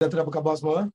Apa khabar semua?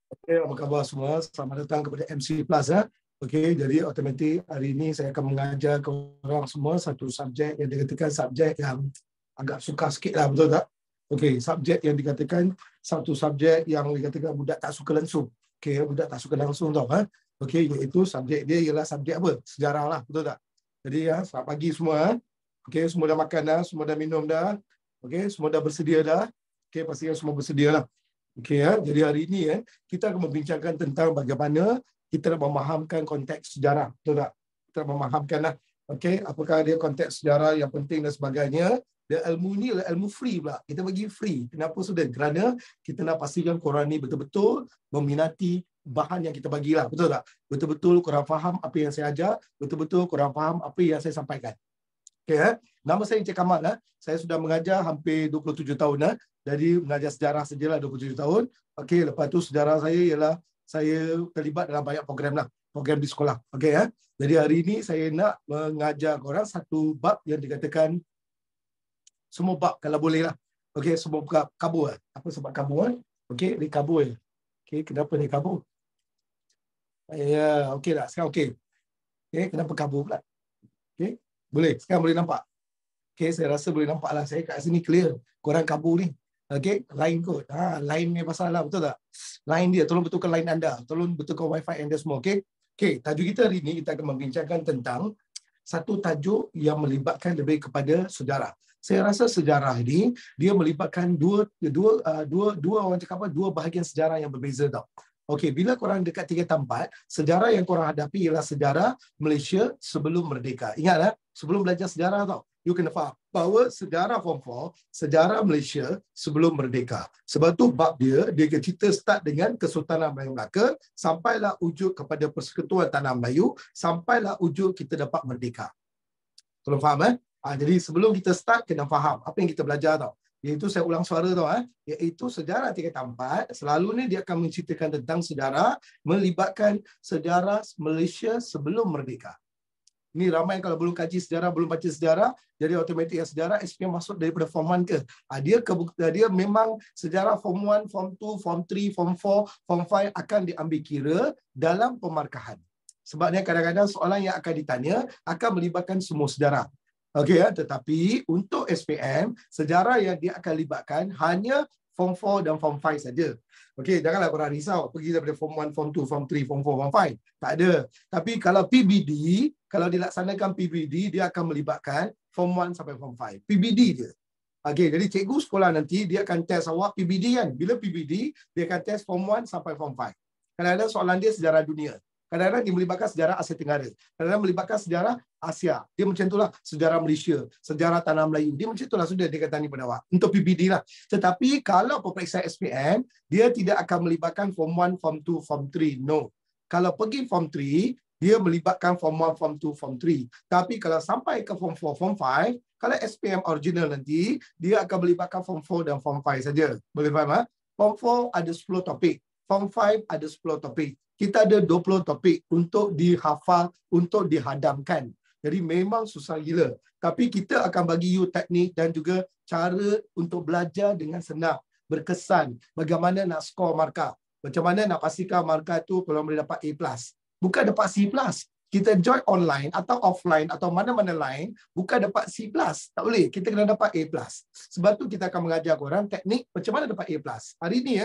Okay, apa khabar semua? Selamat datang kepada MC Plus. Okey, jadi automatik hari ini saya akan mengajar korang semua satu subjek yang dikatakan subjek yang agak sukar sikit lah, betul tak? Okey, subjek yang dikatakan satu subjek yang dikatakan budak tak suka langsung. Okey, budak tak suka langsung tau. Okey, iaitu subjek dia ialah subjek apa? Sejarah lah, betul tak? Jadi selamat pagi semua. Okey, semua dah makan dah, semua dah minum dah. Okey, semua dah bersedia dah. Okey, pastikan semua bersedia lah. Okey, jadi hari ini kita akan membincangkan tentang bagaimana kita nak memahamkan konteks sejarah, betul tak? Kita nak memahamkan lah. Okey, apakah dia konteks sejarah yang penting dan sebagainya. Dan ilmu ni adalah ilmu free pula. Kita bagi free. Kenapa sudah? Kerana kita nak pastikan korang ni betul-betul meminati bahan yang kita bagilah, betul tak? Betul-betul korang faham apa yang saya ajar, betul-betul korang faham apa yang saya sampaikan. Okay, nama saya Encik Kamal. Saya sudah mengajar hampir 27 tahun. Jadi mengajar sejarah sajalah 27 tahun. Okey, lepas tu sejarah saya ialah saya terlibat dalam banyak program lah. Program di sekolah. Okey, Jadi hari ini saya nak mengajar korang satu bab yang dikatakan semua bab kalau boleh lah. Okey, semua bab kabur. Apa sebab kabur? Okey, ni kabur. Okey, kenapa ni kabur? Ya, okey tak? Sekarang okey. Okey, kenapa kabur pula? Okey, boleh? Sekarang boleh nampak? Okay, saya rasa boleh nampak lah. Saya kat sini clear. Korang kabur ni. Okay, line kot. Line ni pasal lah. Betul tak? Line dia. Tolong betulkan line anda. Tolong betulkan wifi anda semua. Okay. Okay, tajuk kita hari ni kita akan membincangkan tentang satu tajuk yang melibatkan lebih kepada sejarah. Saya rasa sejarah ini dia melibatkan dua orang cakap apa? Dua bahagian sejarah yang berbeza tau. Okey, bila korang dekat 3/4, sejarah yang korang hadapi ialah sejarah Malaysia sebelum merdeka. Ingatlah, sebelum belajar sejarah tau. You kena faham bahawa sejarah Form 4, sejarah Malaysia sebelum merdeka. Sebab tu bab dia cerita start dengan Kesultanan Melayu Melaka, sampailah wujud kepada Persekutuan Tanah Melayu, sampailah wujud kita dapat merdeka. Tolong faham jadi sebelum kita start, kena faham apa yang kita belajar tau. Iaitu saya ulang suara tau iaitu sejarah 3/4 selalu ni dia akan menceritakan tentang sejarah melibatkan sejarah Malaysia sebelum merdeka. Ni ramai kalau belum kaji sejarah, belum baca sejarah, jadi automatik yang sejarah SPM masuk daripada Form 1 ke? Dia memang sejarah Form 1, Form 2, Form 3, Form 4, Form 5 akan diambil kira dalam pemarkahan. Sebabnya kadang-kadang soalan yang akan ditanya akan melibatkan semua sejarah. Okey tetapi untuk SPM, sejarah yang dia akan libatkan hanya Form 4 dan Form 5 saja. Okey, janganlah korang risau pergi daripada Form 1, Form 2, Form 3, Form 4, Form 5. Tak ada. Tapi kalau PBD, kalau dilaksanakan PBD, dia akan melibatkan Form 1 sampai Form 5. PBD dia. Okey, jadi cikgu sekolah nanti dia akan test awak PBD kan. Bila PBD, dia akan test Form 1 sampai Form 5. Kadang-kadang soalan dia sejarah dunia. Kadang-kadang dia melibatkan sejarah Asia Tenggara. Kadang-kadang melibatkan sejarah Asia. Dia macam itulah sejarah Malaysia, sejarah Tanah Melayu. Dia macam itulah sudah dia kata ni pada awak. Untuk PBD lah. Tetapi kalau peperiksaan SPM, dia tidak akan melibatkan Form 1, Form 2, Form 3. No. Kalau pergi Form 3, dia melibatkan Form 1, Form 2, Form 3. Tapi kalau sampai ke Form 4, Form 5, kalau SPM original nanti, dia akan melibatkan Form 4 dan Form 5 saja. Boleh faham? Form 4 ada 10 topik. Form 5 ada 10 topik. Kita ada 20 topik untuk dihafal, untuk dihadamkan. Jadi memang susah gila. Tapi kita akan bagi you teknik dan juga cara untuk belajar dengan senang, berkesan. Bagaimana nak skor markah. Macam mana nak pastikan markah tu kalau boleh dapat A+. Bukan dapat C+. Kita join online atau offline atau mana-mana lain, bukan dapat C+. Tak boleh. Kita kena dapat A+. Sebab tu kita akan mengajar korang teknik macam mana dapat A+. Hari ni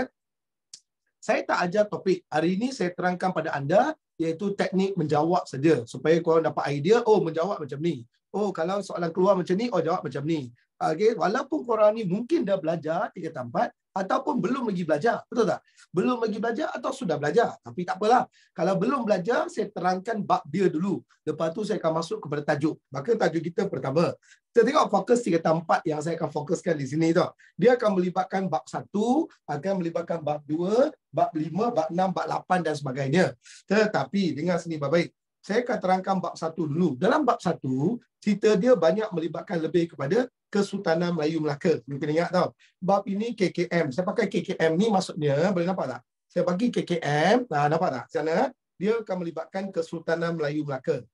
saya tak ajar topik. Hari ini saya terangkan pada anda iaitu teknik menjawab saja supaya korang dapat idea, oh menjawab macam ni. Oh kalau soalan keluar macam ni, oh jawab macam ni. Okey, walaupun korang ni mungkin dah belajar 3/4 ataupun belum lagi belajar, betul tak? Belum lagi belajar atau sudah belajar, tapi tak apalah. Kalau belum belajar, saya terangkan bab dia dulu. Lepas tu saya akan masuk kepada tajuk. Maka tajuk kita pertama. Kita tengok fokus 3/4 yang saya akan fokuskan di sini tu. Dia akan melibatkan bab 1, akan melibatkan bab 2, bab 5, bab 6, bab 8 dan sebagainya. Tetapi dengar sini baik-baik. Saya akan terangkan bab 1 dulu. Dalam bab 1, cerita dia banyak melibatkan lebih kepada Kesultanan Melayu Melaka. Mungkin ingat tau. Bab ini KKM. Saya pakai KKM ni maksudnya, boleh nampak tak? Saya bagi KKM, nampak tak? Sana, dia akan melibatkan Kesultanan Melayu Melaka.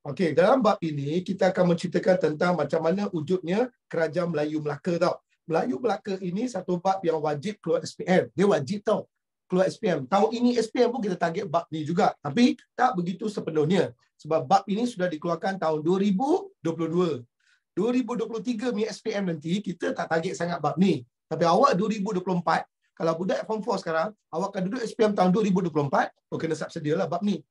Okey, dalam bab ini kita akan menceritakan tentang macam mana wujudnya Kerajaan Melayu Melaka tau. Melayu Melaka ini satu bab yang wajib keluar SPM. Dia wajib tau keluar SPM. Tahun ini SPM pun kita target bab ni juga. Tapi tak begitu sepenuhnya. Sebab bab ini sudah dikeluarkan tahun 2022. 2023 punya SPM nanti, kita tak target sangat bab ni. Tapi awak 2024, kalau budak Form 4 sekarang, awak akan duduk SPM tahun 2024, kena siap sedialah bab ni.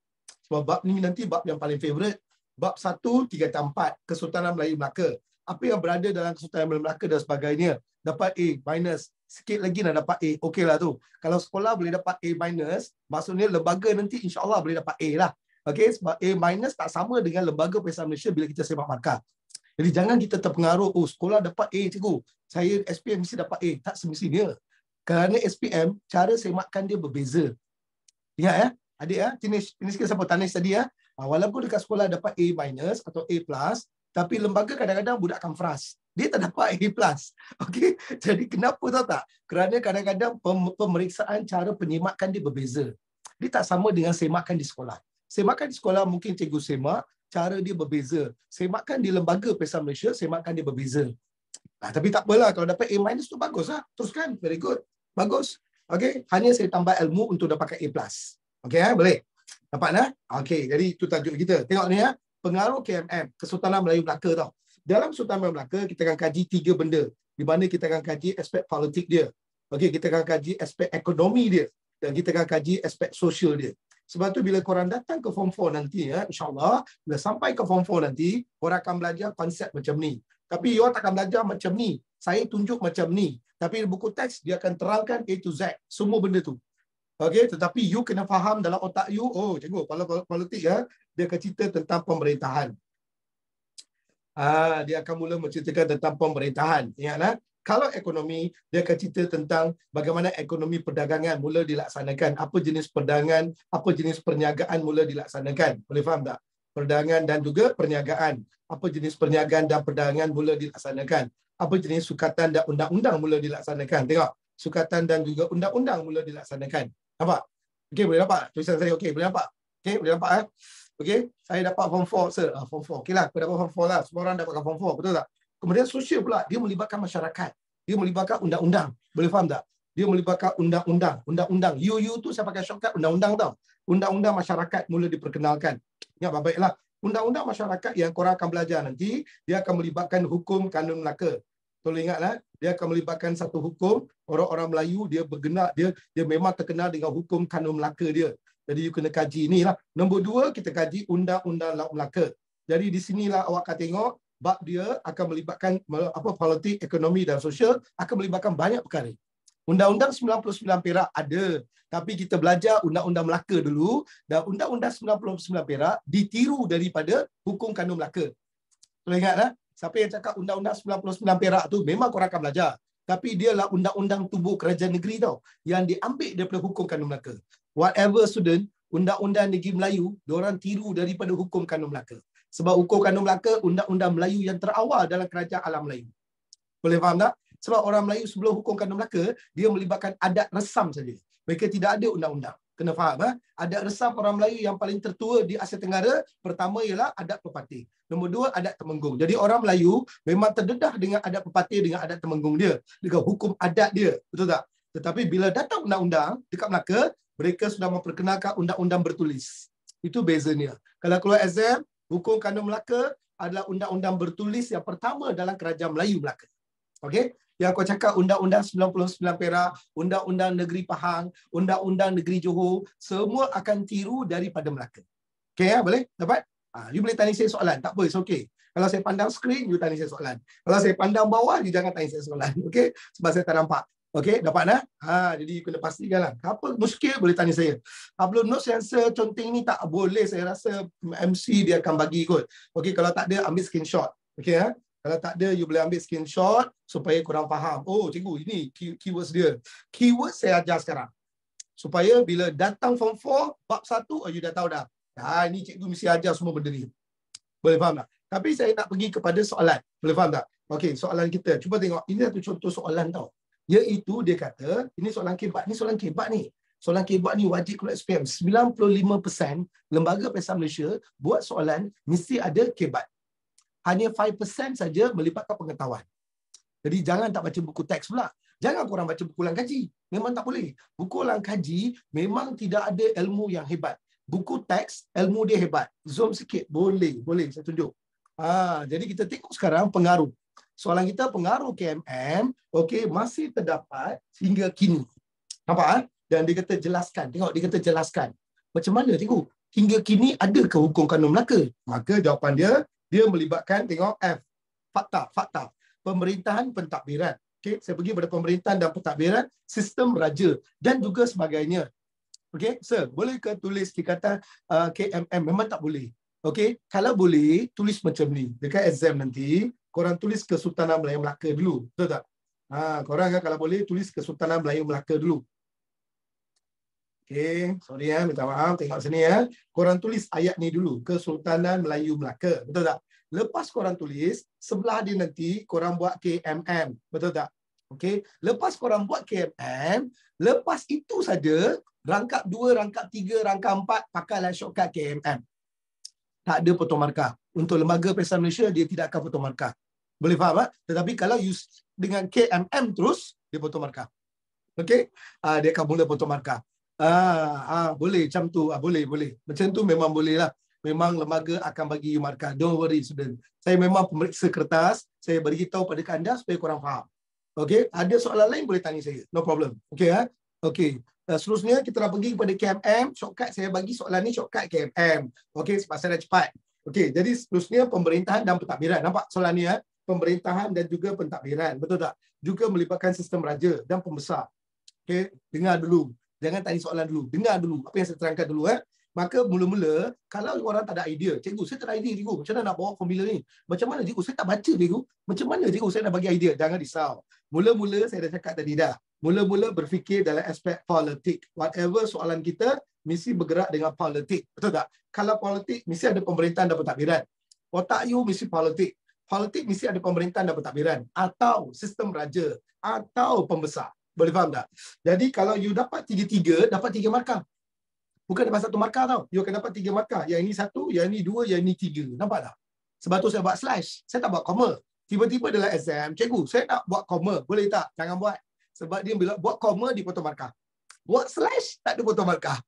Sebab bab ni nanti bab yang paling favourite. Bab 1, 3 dan 4, Kesultanan Melayu Melaka. Apa yang berada dalam Kesultanan Melayu Melaka dan sebagainya, dapat A minus, sikit lagi nak dapat A, okey lah tu. Kalau sekolah boleh dapat A minus, maksudnya lembaga nanti insya-Allah boleh dapat A lah. Okey, sebab A minus tak sama dengan lembaga Pesta Malaysia bila kita semak markah. Jadi jangan kita terpengaruh, oh sekolah dapat A cikgu, saya SPM mesti dapat A. Tak semestinya. Kerana SPM, cara semakkan dia berbeza. Ingat ya, adik ya, ini sikit siapa Tanis tadi ya. Walaupun dekat sekolah dapat A minus atau A plus, tapi lembaga kadang-kadang budak kamfras. Dia tak dapat A plus. Okey, jadi kenapa tahu tak? Kerana kadang-kadang pemeriksaan cara penyemakkan dia berbeza. Dia tak sama dengan semakan di sekolah. Semakan di sekolah mungkin cikgu semak, cara dia berbeza. Semakan di lembaga Pesta Malaysia, semakan dia berbeza. Tapi tak apalah, kalau dapat A minus tu bagus lah. Teruskan, very good. Bagus. Okey, hanya saya tambah ilmu untuk dapatkan A plus. Okey, boleh? Dapat nah? Okey, jadi itu tajuk kita. Tengok ni ya, pengaruh KMM, Kesultanan Melayu Melaka tau. Dalam Kesultanan Melayu Melaka, kita akan kaji 3 benda. Di mana kita akan kaji aspek politik dia. Okey, kita akan kaji aspek ekonomi dia. Dan kita akan kaji aspek sosial dia. Sebab tu bila korang datang ke Form 4 nanti ya, insyaAllah, bila sampai ke Form 4 nanti, korang akan belajar konsep macam ni. Tapi you takkan belajar macam ni. Saya tunjuk macam ni. Tapi buku teks, dia akan terangkan A to Z. Semua benda tu. Okey, tetapi you kena faham dalam otak you, oh cikgu, kalau politik ya, dia akan cerita tentang pemerintahan. Dia akan mula menceritakan tentang pemerintahan. Ingatlah, kalau ekonomi, dia akan cerita tentang bagaimana ekonomi perdagangan mula dilaksanakan. Apa jenis perdagangan, apa jenis perniagaan mula dilaksanakan. Boleh faham tak? Perdagangan dan juga perniagaan. Apa jenis perniagaan dan perdagangan mula dilaksanakan. Apa jenis sukatan dan undang-undang mula dilaksanakan. Tengok, sukatan dan juga undang-undang mula dilaksanakan. Nampak? Okey, boleh nampak? Tulisan saya okey, boleh nampak? Okey, boleh nampak eh? Okey, saya dapat Form 4, sir. Form 4. Okeylah, aku dapat Form 4 lah. Semua orang dapatkan Form 4, betul tak? Kemudian sosial pula, dia melibatkan masyarakat. Dia melibatkan undang-undang. Boleh faham tak? Dia melibatkan undang-undang. Undang-undang. UU tu saya pakai shortcut undang-undang tau. Undang-undang masyarakat mula diperkenalkan. Ingat baik-baiklah. Undang-undang masyarakat yang korang akan belajar nanti, dia akan melibatkan hukum kanun Melaka. Tolong ingatlah, dia akan melibatkan satu hukum. Orang-orang Melayu, dia bergenak, dia memang terkenal dengan hukum kanun Melaka dia. Jadi you kena kaji inilah. Nombor 2, kita kaji undang-undang Laut Melaka. Jadi di sinilah awak akan tengok bab dia akan melibatkan politik, ekonomi dan sosial, akan melibatkan banyak perkara. Undang-undang 99 Perak ada, tapi kita belajar undang-undang Melaka dulu, dan undang-undang 99 Perak ditiru daripada hukum kanun Melaka. Tolong ingatlah, siapa yang cakap undang-undang 99 Perak tu memang korang akan belajar. Tapi dialah undang-undang tubuh kerajaan negeri tau, yang diambil daripada hukum kanun Melaka. Whatever student, undang-undang negeri Melayu, diorang tiru daripada hukum kanun Melaka. Sebab hukum kanun Melaka, undang-undang Melayu yang terawal dalam kerajaan alam Melayu. Boleh faham tak? Sebab orang Melayu sebelum hukum kanun Melaka, dia melibatkan adat resam saja. Mereka tidak ada undang-undang. Kena faham, adat resam orang Melayu yang paling tertua di Asia Tenggara, pertama ialah adat pepatih. Nombor 2, adat temenggung. Jadi orang Melayu memang terdedah dengan adat pepatih, dengan adat temenggung dia, dengan hukum adat dia. Betul tak? Tetapi bila datang undang-undang dekat Melaka, mereka sudah memperkenalkan undang-undang bertulis. Itu bezanya. Kalau keluar exam, hukum kanun Melaka adalah undang-undang bertulis yang pertama dalam kerajaan Melayu Melaka. Okey? Yang kau cakap undang-undang 99 Perak, undang-undang negeri Pahang, undang-undang negeri Johor, semua akan tiru daripada Melaka. Okey ya, boleh? Dapat? You boleh tanya saya soalan, tak apa, it's okay. Kalau saya pandang skrin, you tanya saya soalan. Kalau saya pandang bawah, you jangan tanya saya soalan. Okey? Sebab saya tak nampak. Okey, dapat dah? Jadi you kena pastikanlah. Apa muskil boleh tanya saya. Upload notes yang seconting ni tak boleh, saya rasa MC dia akan bagi kot. Okey, kalau tak ada ambil screenshot. Okey ya? Kalau tak ada, you boleh ambil screenshot supaya korang faham. Oh, cikgu, ini keywords dia. Keywords saya ajar sekarang. Supaya bila datang Form 4, bab 1, you dah tahu dah. Ini cikgu mesti ajar semua benda ni. Boleh faham tak? Tapi saya nak pergi kepada soalan. Boleh faham tak? Okey, soalan kita. Cuba tengok. Ini satu contoh soalan tau. Iaitu dia kata, ini soalan kebat. Ni soalan kebat ni. Soalan kebat ni wajib keluar SPM. 95% lembaga Pesta Malaysia buat soalan mesti ada kebat. Hanya 5% saja melibatkan pengetahuan. Jadi jangan tak baca buku teks pula. Jangan korang baca buku ulang kaji. Memang tak boleh. Buku ulang kaji memang tidak ada ilmu yang hebat. Buku teks, ilmu dia hebat. Zoom sikit. Boleh. Saya tunjuk. Jadi kita tengok sekarang pengaruh. Soalan kita pengaruh KMM, okey, masih terdapat hingga kini. Nampak? Dan dia kata jelaskan. Tengok, dia kata jelaskan. Macam mana? Tengok. Hingga kini adakah hukum kanun Melaka? Maka jawapan dia melibatkan, tengok F. Fakta. Pemerintahan pentadbiran. Okey, saya pergi pada pemerintahan dan pentadbiran, sistem raja dan juga sebagainya. Okey, sir, bolehkah tulis dikata KMM? Memang tak boleh. Okey, kalau boleh tulis macam ni. Dekat exam nanti, korang tulis Kesultanan Melayu Melaka dulu. Betul tak? Korang kan kalau boleh tulis Kesultanan Melayu Melaka dulu. Okey, sorry minta maaf. Tengok sini Korang tulis ayat ni dulu, Kesultanan Melayu Melaka. Betul tak? Lepas korang tulis, sebelah dia nanti korang buat KMM. Betul tak? Okey. Lepas korang buat KMM, lepas itu saja, rangkap 2, rangkap 3, rangkap 4, pakailah shortcut KMM. Tak ada potong markah. Untuk Lembaga Periksan Malaysia, dia tidak akan potong markah. Boleh faham? Tetapi kalau you dengan KMM terus, dia potong markah. Okey? Dia akan mula potong markah. Boleh macam tu. Boleh. Macam tu memang boleh lah. Memang lembaga akan bagi you markah. Don't worry, student. Saya memang pemeriksa kertas. Saya beritahu pada anda supaya korang faham. Okey? Ada soalan lain boleh tanya saya. No problem. Okey? Okey. Seterusnya kita dah pergi kepada KMM. Shortcut saya bagi soalan ni shortcut KMM. Okey? Sebab saya dah cepat. Okey. Jadi seterusnya pemerintahan dan pentadbiran. Nampak soalan ni Pemerintahan dan juga pentadbiran. Betul tak? Juga melibatkan sistem raja dan pembesar. Okey? Dengar dulu. Jangan tanya soalan dulu. Dengar dulu apa yang saya terangkan dulu. Maka mula-mula, kalau orang tak ada idea, cikgu, saya tak ada idea, cikgu. Macam mana nak bawa formula ni? Macam mana, cikgu? Saya tak baca, cikgu. Macam mana, cikgu? Saya nak bagi idea. Jangan risau. Mula-mula, saya dah cakap tadi dah. Mula-mula berfikir dalam aspek politik. Whatever soalan kita, mesti bergerak dengan politik. Betul tak? Kalau politik, mesti ada pemerintahan dan pentadbiran. Otak you mesti politik. Politik mesti ada pemerintahan dan pentadbiran. Atau sistem raja. Atau pembesar. Boleh faham tak? Jadi, kalau you dapat 3-3, dapat 3 markah. Bukan dapat 1 markah tau. You akan dapat 3 markah. Yang ini 1, yang ini 2, yang ini 3. Nampak tak? Sebab tu saya buat slash. Saya tak buat koma. Tiba-tiba dalam exam, cikgu, saya nak buat koma. Boleh tak? Jangan buat. Sebab dia bila buat koma, dia potong markah. Buat slash, tak ada potong markah.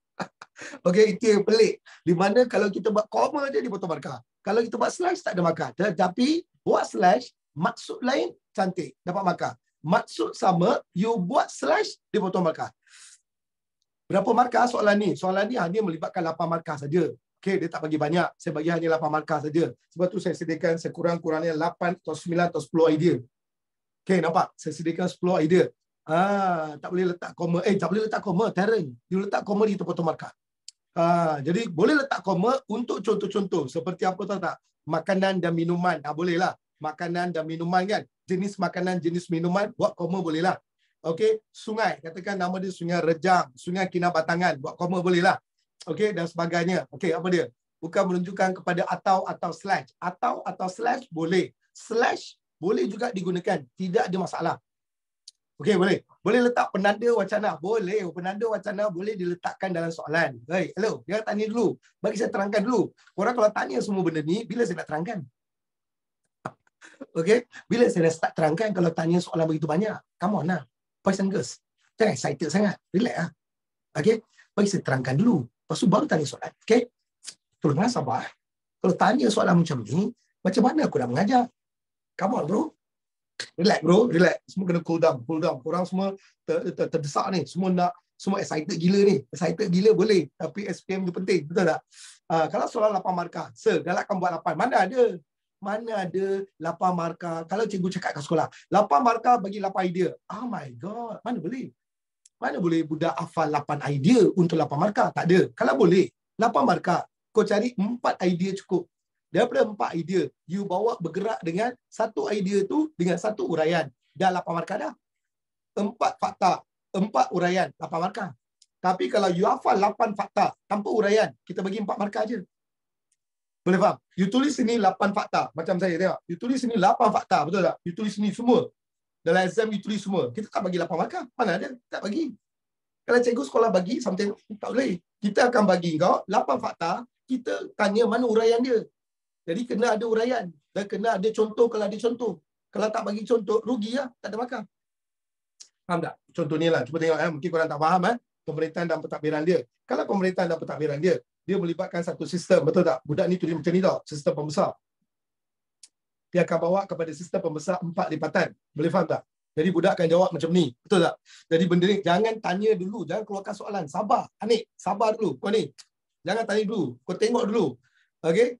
Okey, itu yang pelik. Di mana kalau kita buat koma je, dia potong markah. Kalau kita buat slash, tak ada markah. Tetapi, buat slash, maksud lain, cantik. Dapat markah. Maksud sama, you buat slash, dia potong markah. Berapa markah soalan ni? Soalan ni hanya melibatkan 8 markah saja. Okey, dia tak bagi banyak. Saya bagi hanya 8 markah saja. Sebab tu saya sediakan sekurang-kurangnya 8 atau 9 atau 10 idea. Okey, nampak? Saya sediakan 10 idea. Tak boleh letak koma. Tak boleh letak koma, Terence. You letak koma, dia potong markah. Jadi boleh letak koma untuk contoh-contoh. Seperti apa tahu tak? Makanan dan minuman. Boleh lah. Makanan dan minuman kan? Jenis makanan, jenis minuman. Buat koma boleh lah. Okey, sungai. Katakan nama dia Sungai Rejang, Sungai Kinabatangan. Buat koma boleh lah. Okey, dan sebagainya. Okey, apa dia? Bukan menunjukkan kepada atau slash. Atau slash boleh. Slash boleh juga digunakan. Tidak ada masalah. Okey, boleh. Boleh letak penanda wacana. Boleh. Penanda wacana boleh diletakkan dalam soalan. Hey, hello. Jangan tanya dulu. Bagi saya terangkan dulu. Korang kalau tanya semua benda ni, bila saya nak terangkan? Okey, bila saya nak start terangkan kalau tanya soalan begitu banyak? Come on lah. Boys and girls. Jangan excited sangat. Relax lah. Okey, bagi saya terangkan dulu. Lepas tu baru tanya soalan. Okey? Tolonglah sabar. Kalau tanya soalan macam ni, macam mana aku nak mengajar? Come on, bro. Relax, bro. Relax. Semua kena cool down. Cool down. Korang semua terdesak ni. Semua excited gila ni. Excited gila boleh. Tapi SPM tu penting. Betul tak? Kalau soalan 8 markah. Sir, galakkan buat 8. Mana ada? Mana ada 8 markah? Kalau cikgu cakap kat sekolah, 8 markah bagi 8 idea. Oh my God. Mana boleh? Mana boleh budak hafal 8 idea untuk 8 markah? Tak ada. Kalau boleh, 8 markah. Kau cari 4 idea cukup. Daripada 4 idea, you bawa bergerak dengan 1 idea tu dengan 1 uraian. Dah 8 markah dah. 4 fakta, 4 uraian, 8 markah. Tapi kalau you hafal 8 fakta tanpa uraian, kita bagi 4 markah je. Boleh faham? You tulis sini 8 fakta. Macam saya tengok. You tulis sini 8 fakta. Betul tak? You tulis sini semua. Dalam exam you tulis semua. Kita tak bagi 8 markah. Mana ada? Tak bagi. Kalau cikgu sekolah bagi, something tak boleh. Kita akan bagi kau 8 fakta. Kita tanya mana uraian dia. Jadi kena ada uraian. Dan kena ada contoh kalau ada contoh. Kalau tak bagi contoh, rugi lah. Tak ada markah. Faham tak? Contoh ni lah. Cuba tengok. Mungkin korang tak faham. Pemerintahan dan pentadbiran dia. Kalau pemerintahan dan pentadbiran dia, dia melibatkan satu sistem. Betul tak? Budak ni tulis macam ni tau. Sistem pembesar. Dia akan bawa kepada sistem pembesar 4 lipatan. Boleh faham tak? Jadi budak akan jawab macam ni. Betul tak? Jadi benda ni, jangan tanya dulu. Jangan keluarkan soalan. Sabar. Anik, sabar dulu. Kau ni. Jangan tanya dulu. Kau tengok dulu. Okey?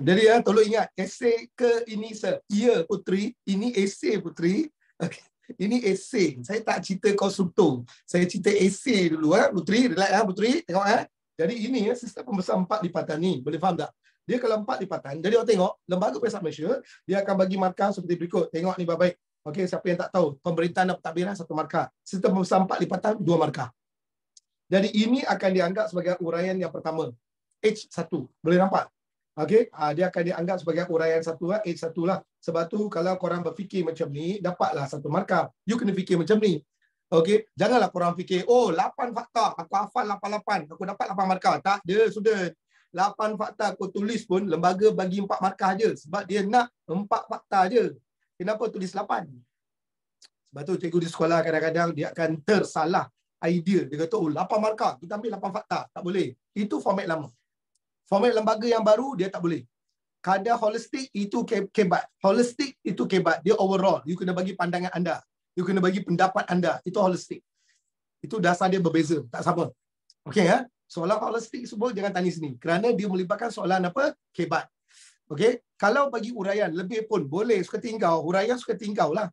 Jadi tolong ingat. Esei ke ini, ya Putri. Ini esei Putri. Okay. Ini esei. Saya tak cerita konstruktor. Saya cerita esei dulu. Putri, relax Putri. Tengok. Jadi ini sistem pembesar 4 lipatan ni. Boleh faham tak? Dia kalau 4 lipatan. Jadi awak tengok. Lembaga Peringkat Malaysia, dia akan bagi markah seperti berikut. Tengok ni baik-baik. Okey, siapa yang tak tahu. Pemerintahan dan pentadbiran 1 markah. Sistem pembesar 4 lipatan 2 markah. Jadi ini akan dianggap sebagai uraian yang pertama. H1. Boleh nampak? Okey, dia akan dianggap sebagai uraian 1 lah, H1 lah. Sebab tu kalau korang berfikir macam ni, dapatlah 1 markah. You kena fikir macam ni. Okey, janganlah korang fikir, oh 8 fakta, aku hafal 88, aku dapat 8 markah. Tak ada, sudah. 8 fakta aku tulis pun lembaga bagi 4 markah je sebab dia nak 4 fakta je. Kenapa tulis 8? Sebab tu cikgu di sekolah kadang-kadang dia akan tersalah idea. Dia kata, oh 8 markah, kita ambil 8 fakta. Tak boleh. Itu format lama. Format lembaga yang baru, dia tak boleh. Kadar holistik, itu kebat. Holistik, itu kebat. Dia overall. You kena bagi pandangan anda. You kena bagi pendapat anda. Itu holistik. Itu dasar dia berbeza. Tak sama. Okey ya? Soalan holistik semua jangan tanya sini. Kerana dia melibatkan soalan apa? Kebat. Okey? Kalau bagi uraian lebih pun boleh. Suka tinggal. Uraian suka tinggal lah.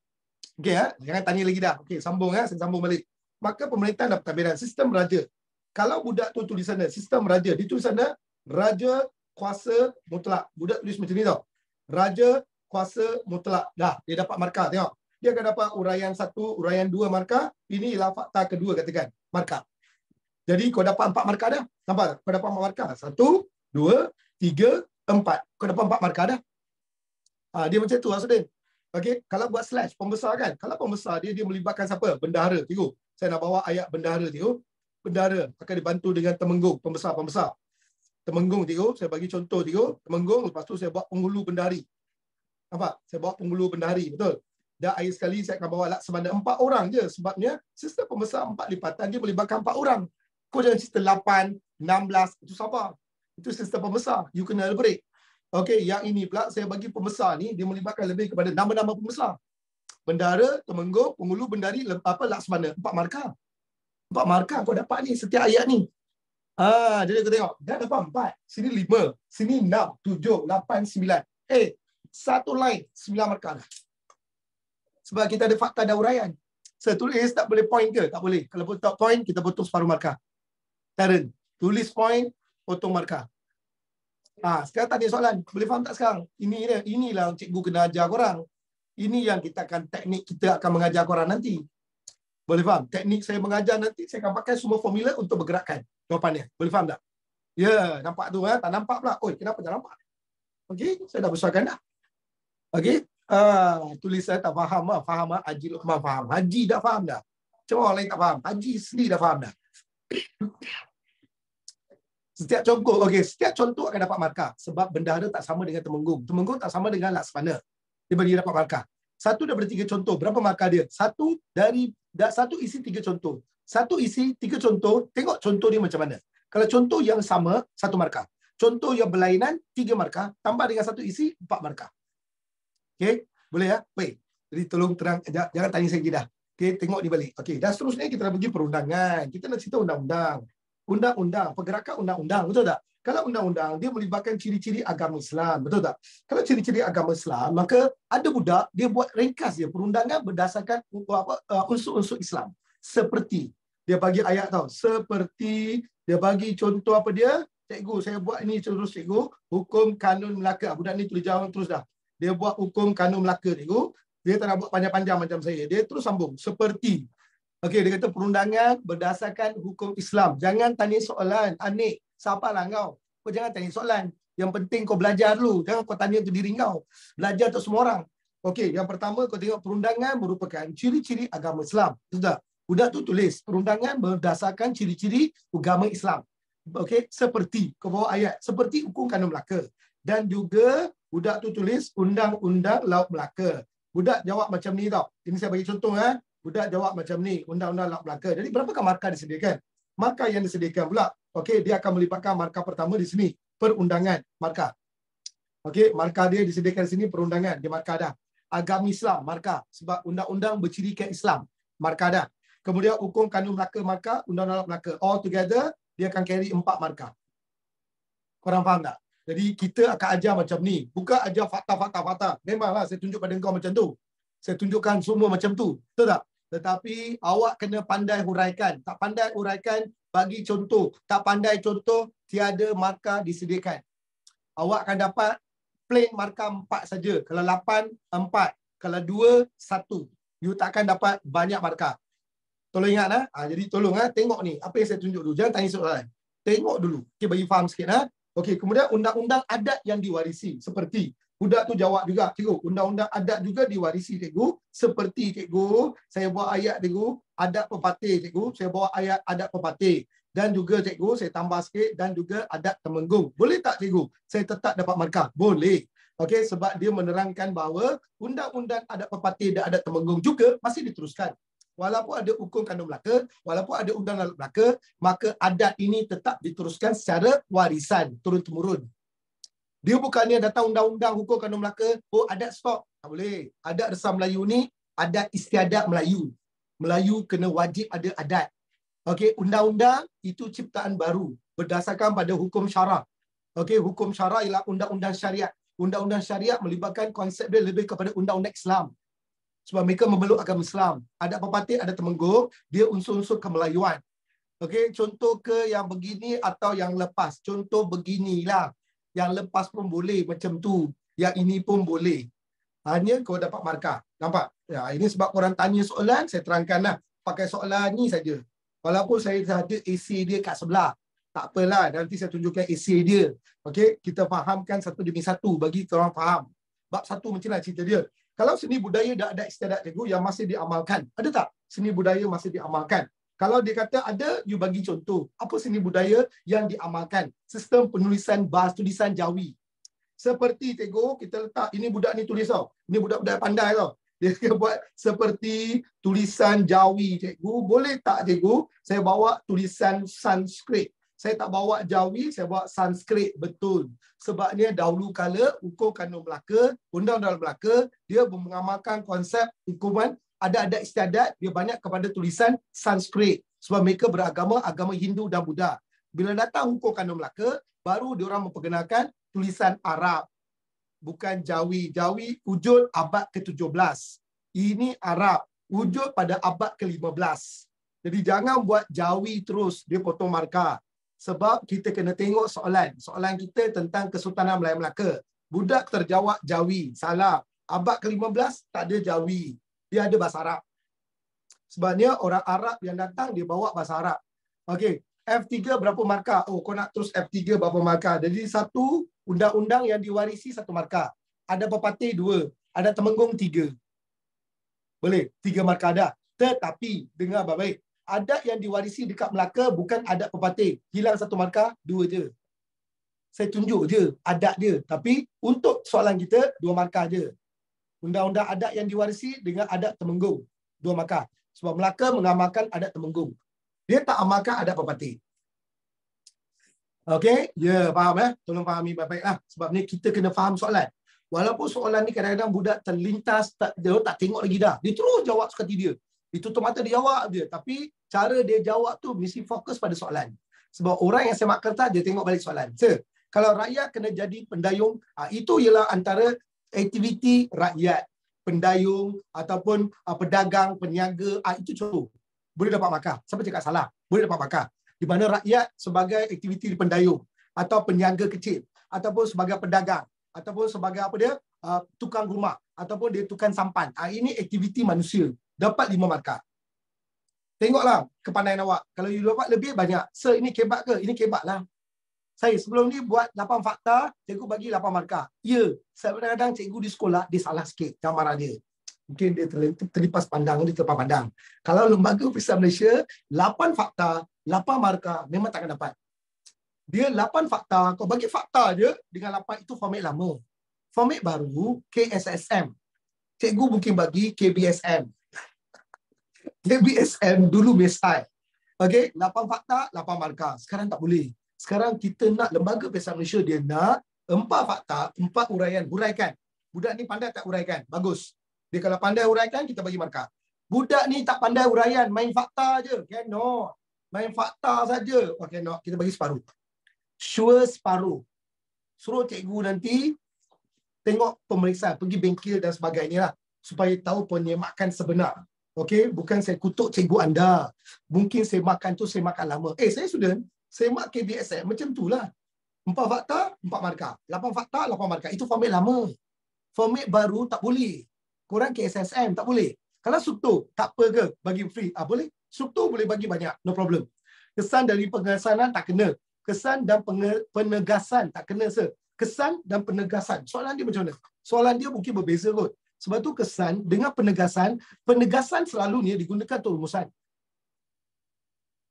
Okey ya? Jangan tanya lagi dah. Okey, sambung ya. Saya sambung balik. Maka pemerintahan dan pentadbiran. Sistem raja. Kalau budak tu tulis sana, sistem raja. Dia tulis sana, raja kuasa mutlak. Budak tulis macam ni tau. Raja kuasa mutlak. Dah, dia dapat markah. Tengok. Dia akan dapat uraian 1, uraian 2 markah. Ini ialah fakta kedua katakan. Markah. Jadi kau dapat 4 markah dah. Nampak tak? Kau dapat 4 markah. 1, 2, 3, 4. Kau dapat 4 markah dah. Dia macam tu maksudnya. Okey, kalau buat slash pembesar kan. Kalau pembesar dia melibatkan siapa? Bendahara. Tengok. Saya nak bawa ayat bendahara tengok. Bendahara akan dibantu dengan temenggung, pembesar-pembesar. Temenggung tengok, saya bagi contoh tengok. Temenggung, lepas tu saya buat penghulu bendahari. Nampak? Saya bawa penghulu bendahari, betul? Dan akhir sekali saya akan bawa laksamana 4 orang je. Sebabnya sistem pembesar 4 lipatan dia melibatkan 4 orang. Kau jangan cerita 8, 16, itu sabar. Itu sistem pembesar. You kena elaborate. Okey, yang ini pula saya bagi pembesar ni dia melibatkan lebih kepada nama-nama pembesar. Bendahara, temenggung, penghulu bendahari, laksamana 4 markah. 4 markah kau dapat ni setiap ayat ni. Jadi kau tengok, dah dapat 4. Sini 5, sini 6, 7, 8, 9. Satu line 9 markah dah. Sebab kita ada fakta dan uraian. Saya tulis tak boleh point ke? Tak boleh. Kalau tak point, kita potong separuh markah. Karen, tulis point, potong markah. Sekarang tanya soalan. Boleh faham tak sekarang? Inilah yang cikgu kena ajar korang. Ini yang teknik kita akan mengajar korang nanti. Boleh faham? Teknik saya mengajar nanti, saya akan pakai semua formula untuk bergerakkan jawapannya. Boleh faham tak? Ya, nampak tu. Tak nampak pula. Oi, kenapa tak nampak? Okey, saya dah besarkan dah. Okey. Tulis saya tak faham lah. Faham lah. Haji Luqman faham. Haji dah faham dah. Cuma orang lain tak faham. Haji sendiri dah faham dah. Setiap contoh, setiap contoh akan dapat markah. Sebab bendahara tak sama dengan temenggung. Temenggung tak sama dengan laksamana. Dia bagi dapat markah. 1 daripada 3 contoh. Berapa markah dia? 1 isi 3 contoh. 1 isi 3 contoh. Tengok contoh dia macam mana. Kalau contoh yang sama, 1 markah. Contoh yang berlainan, 3 markah. Tambah dengan 1 isi, 4 markah. Okey? Boleh ya? Baik. Jadi tolong terang. Jangan tanya saya lagi dah. Okey, tengok di balik. Okey, dan seterusnya kita nak pergi perundangan. Kita nak cerita undang-undang. Undang-undang, pergerakan undang-undang, betul tak? Kalau undang-undang, dia melibatkan ciri-ciri agama Islam, betul tak? Kalau ciri-ciri agama Islam, maka ada budak, dia buat ringkas dia perundangan berdasarkan unsur-unsur Islam. Seperti, dia bagi ayat tau, seperti, dia bagi contoh apa dia? Cikgu, saya buat ini terus cikgu, hukum kanun Melaka. Budak ni tulis jawab terus dah. Dia buat hukum kanun Melaka, cikgu. Dia tak nak buat panjang-panjang macam saya. Dia terus sambung, seperti. Okey, dia kata perundangan berdasarkan hukum Islam. Jangan tanya soalan. Anik, sabarlah kau. Kau jangan tanya soalan. Yang penting kau belajar dulu. Jangan kau tanya ke diri kau. Belajar untuk semua orang. Okey, yang pertama kau tengok perundangan merupakan ciri-ciri agama Islam. Sudah. Budak tu tulis perundangan berdasarkan ciri-ciri agama Islam. Okey, seperti kau bawa ayat seperti hukum kanun Melaka dan juga Budak tu tulis Undang-Undang Laut Melaka. Budak jawab macam ni tau. Ini saya bagi contoh Budak jawab macam ni, Undang-Undang Laut Melaka. Jadi berapakah markah disediakan? Markah yang disediakan pula, okey, dia akan melibatkan markah pertama di sini, perundangan, markah. Okey, markah dia disediakan di sini, perundangan, dia markah dah. Agama Islam, markah. Sebab undang-undang bercirikan Islam, markah dah. Kemudian hukum kanun Melaka, markah, Undang-Undang Laut Melaka. All together, dia akan carry 4 markah. Korang faham tak? Jadi kita akan ajar macam ni. Bukan ajar fakta. Memanglah saya tunjuk pada kau macam tu. Saya tunjukkan semua macam tu. Betul tak? Tetapi awak kena pandai huraikan. Tak pandai huraikan, bagi contoh. Tak pandai contoh, tiada markah disediakan. Awak akan dapat plain markah 4 saja. Kalau 8, 4. Kalau 2, 1. You takkan dapat banyak markah. Tolong ingat jadi tolong tengok ni. Apa yang saya tunjuk dulu. Jangan tanya soalan. Tengok dulu. Okay, bagi faham sikit Okey, kemudian undang-undang adat yang diwarisi. Seperti budak tu jawab juga, cikgu, undang-undang adat juga diwarisi, cikgu. Seperti, cikgu, saya bawa ayat, cikgu, adat pepatih, cikgu. Saya bawa ayat adat pepatih. Dan juga, cikgu, saya tambah sikit, dan juga adat Temenggung. Boleh tak, cikgu? Saya tetap dapat markah. Boleh. Okey, sebab dia menerangkan bahawa undang-undang adat pepatih dan adat Temenggung juga masih diteruskan. Walaupun ada hukum kanun Melaka, walaupun ada undang-undang Melaka, maka adat ini tetap diteruskan secara warisan, turun-temurun. Dia bukannya datang undang-undang hukum kanun Melaka, adat stop. Tak boleh. Adat Resam Melayu ni, adat istiadat Melayu. Melayu kena wajib ada adat. Okey, undang-undang itu ciptaan baru berdasarkan pada hukum syarak. Okey, hukum syarak ialah undang-undang syariat. Undang-undang syariat melibatkan konsep dia lebih kepada undang-undang Islam. Sebab mereka memeluk agama Islam. Adat pepatih, adat Temenggung, dia unsur-unsur kemelayuan. Okey, contoh ke yang begini atau yang lepas. Contoh beginilah. Yang lepas pun boleh macam tu. Yang ini pun boleh. Hanya kau dapat markah. Nampak? Ya, ini sebab korang tanya soalan, saya terangkanlah. Pakai soalan ni saja. Walaupun saya ada essay dia kat sebelah. Tak apalah, nanti saya tunjukkan essay dia. Okey, kita fahamkan satu demi satu bagi korang faham. Bab satu macam mana cerita dia. Kalau seni budaya dah ada istiadat, cikgu, yang masih diamalkan. Ada tak seni budaya masih diamalkan? Kalau dia kata ada, you bagi contoh. Apa seni budaya yang diamalkan? Sistem penulisan bahasa tulisan Jawi. Seperti, cikgu, kita letak, ini budak ni tulis tau. Ini budak-budak pandai tau. Dia buat seperti tulisan Jawi, cikgu. Boleh tak, cikgu, saya bawa tulisan Sanskrit? Saya tak bawa Jawi, saya bawa Sanskrit. Betul. Sebabnya dahulu kala hukum kanun Melaka, undang-undang Melaka, dia mengamalkan konsep hukuman ada istiadat, dia banyak kepada tulisan Sanskrit. Sebab mereka beragama, agama Hindu dan Buddha. Bila datang hukum kanun Melaka, baru diorang memperkenalkan tulisan Arab. Bukan Jawi. Jawi wujud abad ke-17. Ini Arab. Wujud pada abad ke-15. Jadi jangan buat Jawi terus, dia potong markah. Sebab kita kena tengok soalan. Soalan kita tentang Kesultanan Melayu Melaka. Budak terjawab Jawi. Salah. Abad ke-15 tak ada Jawi. Dia ada bahasa Arab. Sebabnya orang Arab yang datang, dia bawa bahasa Arab. Okey. F3 berapa markah? Oh, kau nak terus F3 berapa markah? Jadi satu, undang-undang yang diwarisi 1 markah. Ada pepatih 2. Ada Temenggung 3. Boleh? 3 markah dah. Tetapi, dengar baik-baik. Adat yang diwarisi dekat Melaka bukan adat pepatih. Hilang 1 markah, 2 je. Saya tunjuk je adat dia. Tapi untuk soalan kita, 2 markah je. Undang-undang adat yang diwarisi dengan adat Temenggung. 2 markah. Sebab Melaka mengamalkan adat Temenggung. Dia tak amalkan adat pepatih. Okey? Ya, faham Tolong fahami baik-baiklah. Sebab ni kita kena faham soalan. Walaupun soalan ni kadang-kadang budak terlintas, dia tak tengok lagi dah. Dia terus jawab suka hati dia. Dia tutup mata, dia jawab je. Tapi cara dia jawab tu mesti fokus pada soalan. Sebab orang yang semak kertas, dia tengok balik soalan. Kalau rakyat kena jadi pendayung, itu ialah antara aktiviti rakyat. Pendayung ataupun pedagang, peniaga, itu contoh. Boleh dapat markah. Siapa cakap salah? Boleh dapat markah. Di mana rakyat sebagai aktiviti pendayung atau peniaga kecil ataupun sebagai pedagang ataupun sebagai apa dia tukang rumah ataupun dia tukang sampan. Ini aktiviti manusia. Dapat 5 markah. Tengoklah kepandaian awak. Kalau you dapat lebih banyak. Sir, ini kebat ke? Ini kebat lah. Saya sebelum ni buat 8 fakta, cikgu bagi 8 markah. Ya, kadang-kadang cikgu di sekolah, dia salah sikit gambaran dia. Mungkin dia terlipas pandang, dia terlepas pandang. Kalau Lembaga Periksa Malaysia, 8 fakta, 8 markah, memang takkan dapat. Dia 8 fakta, kau bagi fakta je, dengan 8 itu format lama. Format baru KSSM. Cikgu mungkin bagi KBSM. KBSM dulu mesai. Okey, 8 fakta, 8 markah. Sekarang tak boleh. Sekarang kita nak lembaga Pesta Malaysia dia nak 4 fakta, 4 uraian. Huraikan. Budak ni pandai tak uraikan? Bagus. Dia kalau pandai uraikan, kita bagi markah. Budak ni tak pandai uraian, main fakta je. Cannot. Main fakta saja. Okay, no. Kita bagi separuh. Sure separuh. Suruh cikgu nanti tengok pemeriksaan, pergi bengkel dan sebagainya lah, supaya tahu penyemakan sebenar. Okey, bukan saya kutuk cikgu anda. Mungkin saya makan tu saya makan lama. Saya student, saya mak KBSM macam tu lah. 4 fakta, 4 markah. 8 fakta, 8 markah. Itu format lama. Format baru tak boleh. Korang KSSM tak boleh. Kalau struktur, tak apa ke bagi free? Boleh. Struktur boleh bagi banyak, no problem. Kesan dari pengesanan tak kena. Kesan dan penegasan tak kena, sir. Kesan dan penegasan. Soalan dia macam mana? Soalan dia mungkin berbeza kot. Sebab tu kesan dengan penegasan selalu ni digunakan untuk rumusan.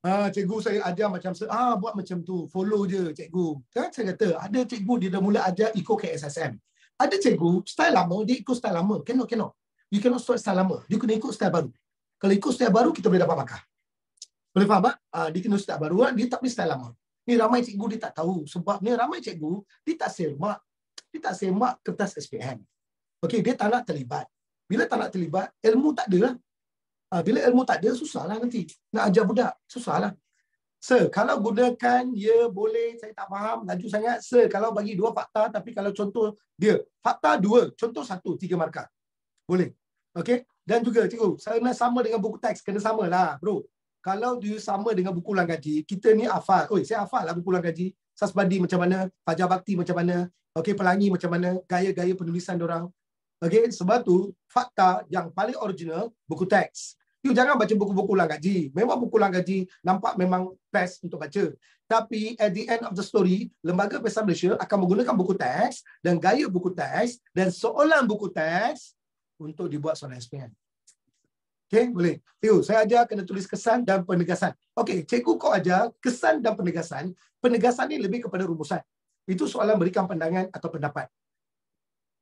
Cikgu saya ajar macam buat macam tu, follow je cikgu. Kan saya kata, ada cikgu dia dah mula ajar ikut KSSM. Ada cikgu, style lama, dia ikut style lama. Cannot. You cannot style lama. Dia kena ikut style baru. Kalau ikut style baru, kita boleh dapat markah. Boleh faham tak? Dia kena style baru, dia tak boleh style lama. Ni ramai cikgu dia tak tahu. Sebab ni ramai cikgu, dia tak semak kertas SPM. Okey, dia tak nak terlibat. Bila tak nak terlibat, ilmu tak ada lah. Bila ilmu tak ada, susahlah nanti. Nak ajar budak, susahlah. Sir, kalau gunakan, ya boleh, saya tak faham, laju sangat. Sir, kalau bagi 2 fakta, tapi kalau contoh dia, fakta 2, contoh 1, 3 markah. Boleh. Okey? Dan juga, cikgu, saya nak sama dengan buku teks, kena sama lah, bro. Kalau dia sama dengan buku ulang gaji, kita ni hafal. Saya hafal lah buku ulang gaji. Sasbadi macam mana, Fajar Bakti macam mana, okey, Pelangi macam mana, gaya-gaya penulisan diorang. Okey, sebab tu, fakta yang paling original, buku teks. You jangan baca buku-buku ulang gaji. Memang buku ulang gaji nampak memang best untuk baca. Tapi at the end of the story, Lembaga Pesta Malaysia akan menggunakan buku teks dan gaya buku teks dan soalan buku teks untuk dibuat soalan SPM. Okey, boleh. Tengok, saya ajar kena tulis kesan dan penegasan. Okey, cikgu kau ajar kesan dan penegasan. Penegasan ni lebih kepada rumusan. Itu soalan berikan pandangan atau pendapat.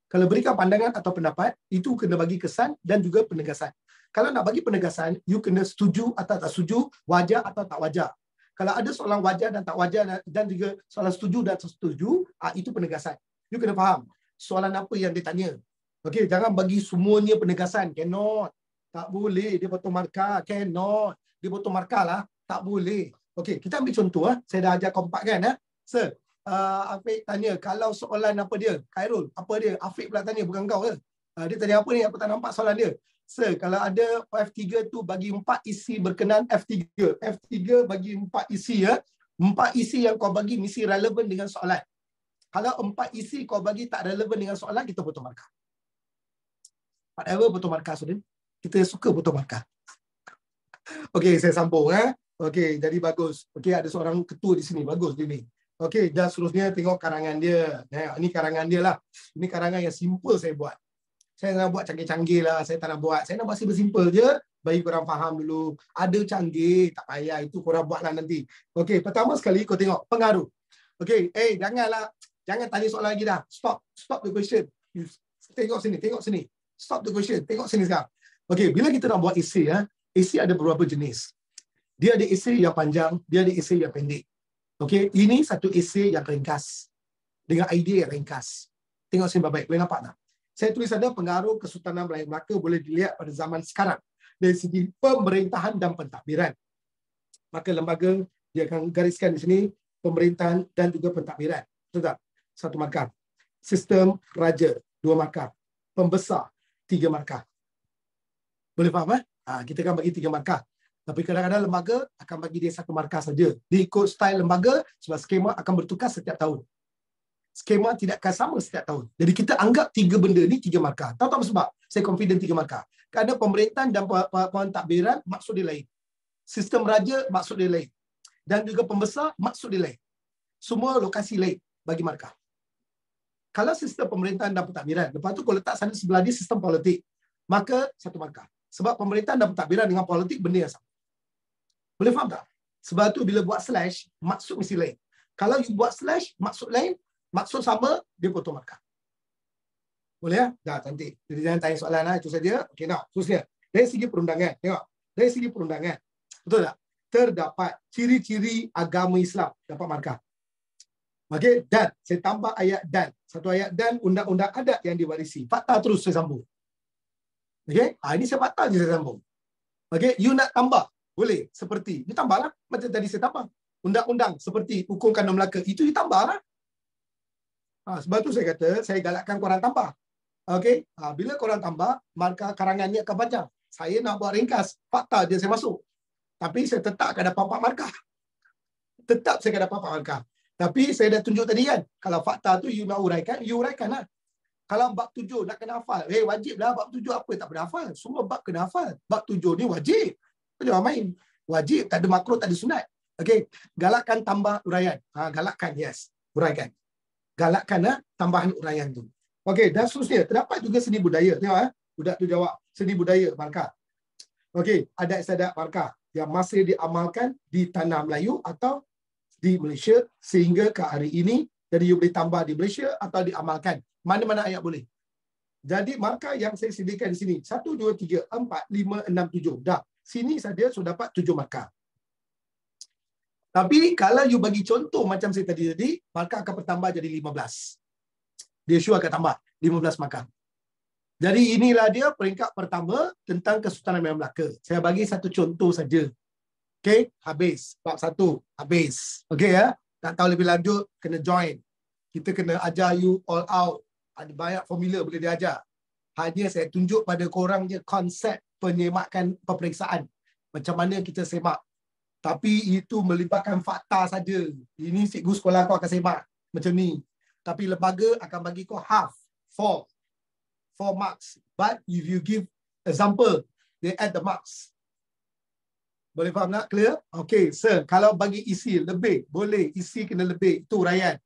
Kalau berikan pandangan atau pendapat, itu kena bagi kesan dan juga penegasan. Kalau nak bagi penegasan, you kena setuju atau tak setuju, wajar atau tak wajar. Kalau ada soalan wajar dan tak wajar dan juga soalan setuju dan tak setuju, itu penegasan. You kena faham soalan apa yang dia tanya. Okey, jangan bagi semuanya penegasan. Cannot. Tak boleh. Dia potong markah. Cannot. Dia potong markah lah. Tak boleh. Okey, kita ambil contoh. Saya dah ajar kompak kan. Sir, Afiq tanya, kalau soalan apa dia? Khairul, apa dia? Afiq pula tanya, bukan kau ke? Dia tanya apa ni? Aku tak nampak soalan dia. Sir, kalau ada F3 tu bagi 4 isi berkenaan F3. F3 bagi 4 isi ya. 4 isi yang kau bagi mesti relevan dengan soalan. Kalau 4 isi kau bagi tak relevan dengan soalan, kita potong markah. Whatever potong markah, student. Kita suka potong markah. Okey, saya sambung. Okey, jadi bagus. Okey, ada seorang ketua di sini. Bagus dia ni. Okey, dan seterusnya tengok karangan dia. Ini karangan dia lah. Ini karangan yang simple saya buat. Saya nak buat canggih-canggih lah. Saya tak nak buat. Saya nak buat simple je. Bagi korang faham dulu. Ada canggih, tak payah. Itu korang buatlah nanti. Okey, pertama sekali kau tengok pengaruh. Okey, janganlah. Jangan tanya soalan lagi dah. Stop the question. Tengok sini. Stop the question. Tengok sini sekarang. Okey, bila kita nak buat esei, esei ada beberapa jenis. Dia ada esei yang panjang, dia ada esei yang pendek. Okey, ini satu esei yang ringkas. Dengan idea yang ringkas. Tengok sini baik-baik. Boleh nampak tak? Saya tulis ada pengaruh Kesultanan Melayu Melaka boleh dilihat pada zaman sekarang. Dari segi pemerintahan dan pentadbiran. Maka lembaga, dia akan gariskan di sini, pemerintahan dan juga pentadbiran. Betul tak? 1 markah. Sistem raja, 2 markah. Pembesar, 3 markah. Boleh faham? Kita akan bagi 3 markah. Tapi kadang-kadang lembaga akan bagi dia 1 markah saja. Dia ikut style lembaga sebab skema akan bertukar setiap tahun. Skema tidak akan sama setiap tahun. Jadi kita anggap 3 benda ni 3 markah. Tahu tak apa sebab? Saya confident 3 markah. Kerana pemerintahan dan pentadbiran maksud dia lain. Sistem raja maksud dia lain. Dan juga pembesar maksud dia lain. Semua lokasi lain bagi markah. Kalau sistem pemerintahan dan pentadbiran, lepas tu kau letak sana sebelah dia sistem politik, maka 1 markah. Sebab pemerintahan dan pentadbiran dengan politik benda yang sama. Boleh faham tak? Sebab tu bila buat slash, maksud mesti lain. Kalau you buat slash, maksud lain, maksud sama, dia potong markah. Boleh ya? Dah, cantik. Jadi jangan tanya soalan lah, itu saja. Okey, nak. Terusnya. Dari segi perundangan, tengok. Dari segi perundangan. Betul tak? Terdapat ciri-ciri agama Islam. Dapat markah. Okey, dan. Saya tambah ayat dan. Satu ayat dan undang-undang adat yang diwarisi. Fakta terus saya sambung. Okey, ini saya fakta je saya sambung. Okey, you nak tambah. Boleh. Seperti. You tambahlah. Macam tadi saya tambah. Undang-undang seperti hukum kandung Melaka. Itu you tambahlah. Sebab tu saya kata, saya galakkan korang tambah. Okey, bila korang tambah, markah karangan ni akan panjang. Saya nak buat ringkas, fakta je saya masuk. Tapi saya tetap akan dapat 4 markah. Tetap saya akan dapat 4 markah. Tapi saya dah tunjuk tadi kan, kalau fakta tu you nak uraikan, you uraikan lah. Kalau bab 7 nak kena hafal, wajib lah bab 7 apa tak pernah hafal. Semua bab kena hafal. Bab 7 ni wajib. Jangan main. Wajib, tak ada makruh, tak ada sunat. Okey, galakkan tambah uraian. Galakkan, yes. Uraikan. Galakkan tambahan uraian tu. Okey, dan seterusnya, terdapat juga seni budaya. Tengok budak tu jawab, seni budaya markah. Okey, adat istiadat markah yang masih diamalkan di tanah Melayu atau di Malaysia sehingga ke hari ini. Jadi you boleh tambah di Malaysia atau diamalkan. Mana-mana ayat boleh. Jadi markah yang saya sediakan di sini 1, 2, 3, 4, 5, 6, 7. Dah, sini saja sudah dapat 7 markah. Tapi kalau you bagi contoh macam saya tadi, markah akan bertambah jadi 15. Dia sure akan tambah 15 markah. Jadi inilah dia peringkat pertama tentang Kesultanan Melayu Melaka. Saya bagi satu contoh saja. Okey, habis. Bab 1, habis. Okey ya. Tak tahu lebih lanjut, kena join. Kita kena ajar you all out. Ada banyak formula boleh diajar. Hanya saya tunjuk pada korang je konsep penyemakan peperiksaan. Macam mana kita semak. Tapi itu melibatkan fakta saja. Ini cikgu sekolah kau akan semak. Macam ni. Tapi lembaga akan bagi kau half. 4 marks. But if you give example, they add the marks. Boleh faham tak? Clear? Okay, sir. Kalau bagi isi lebih, boleh. Isi kena lebih. Itu uraian.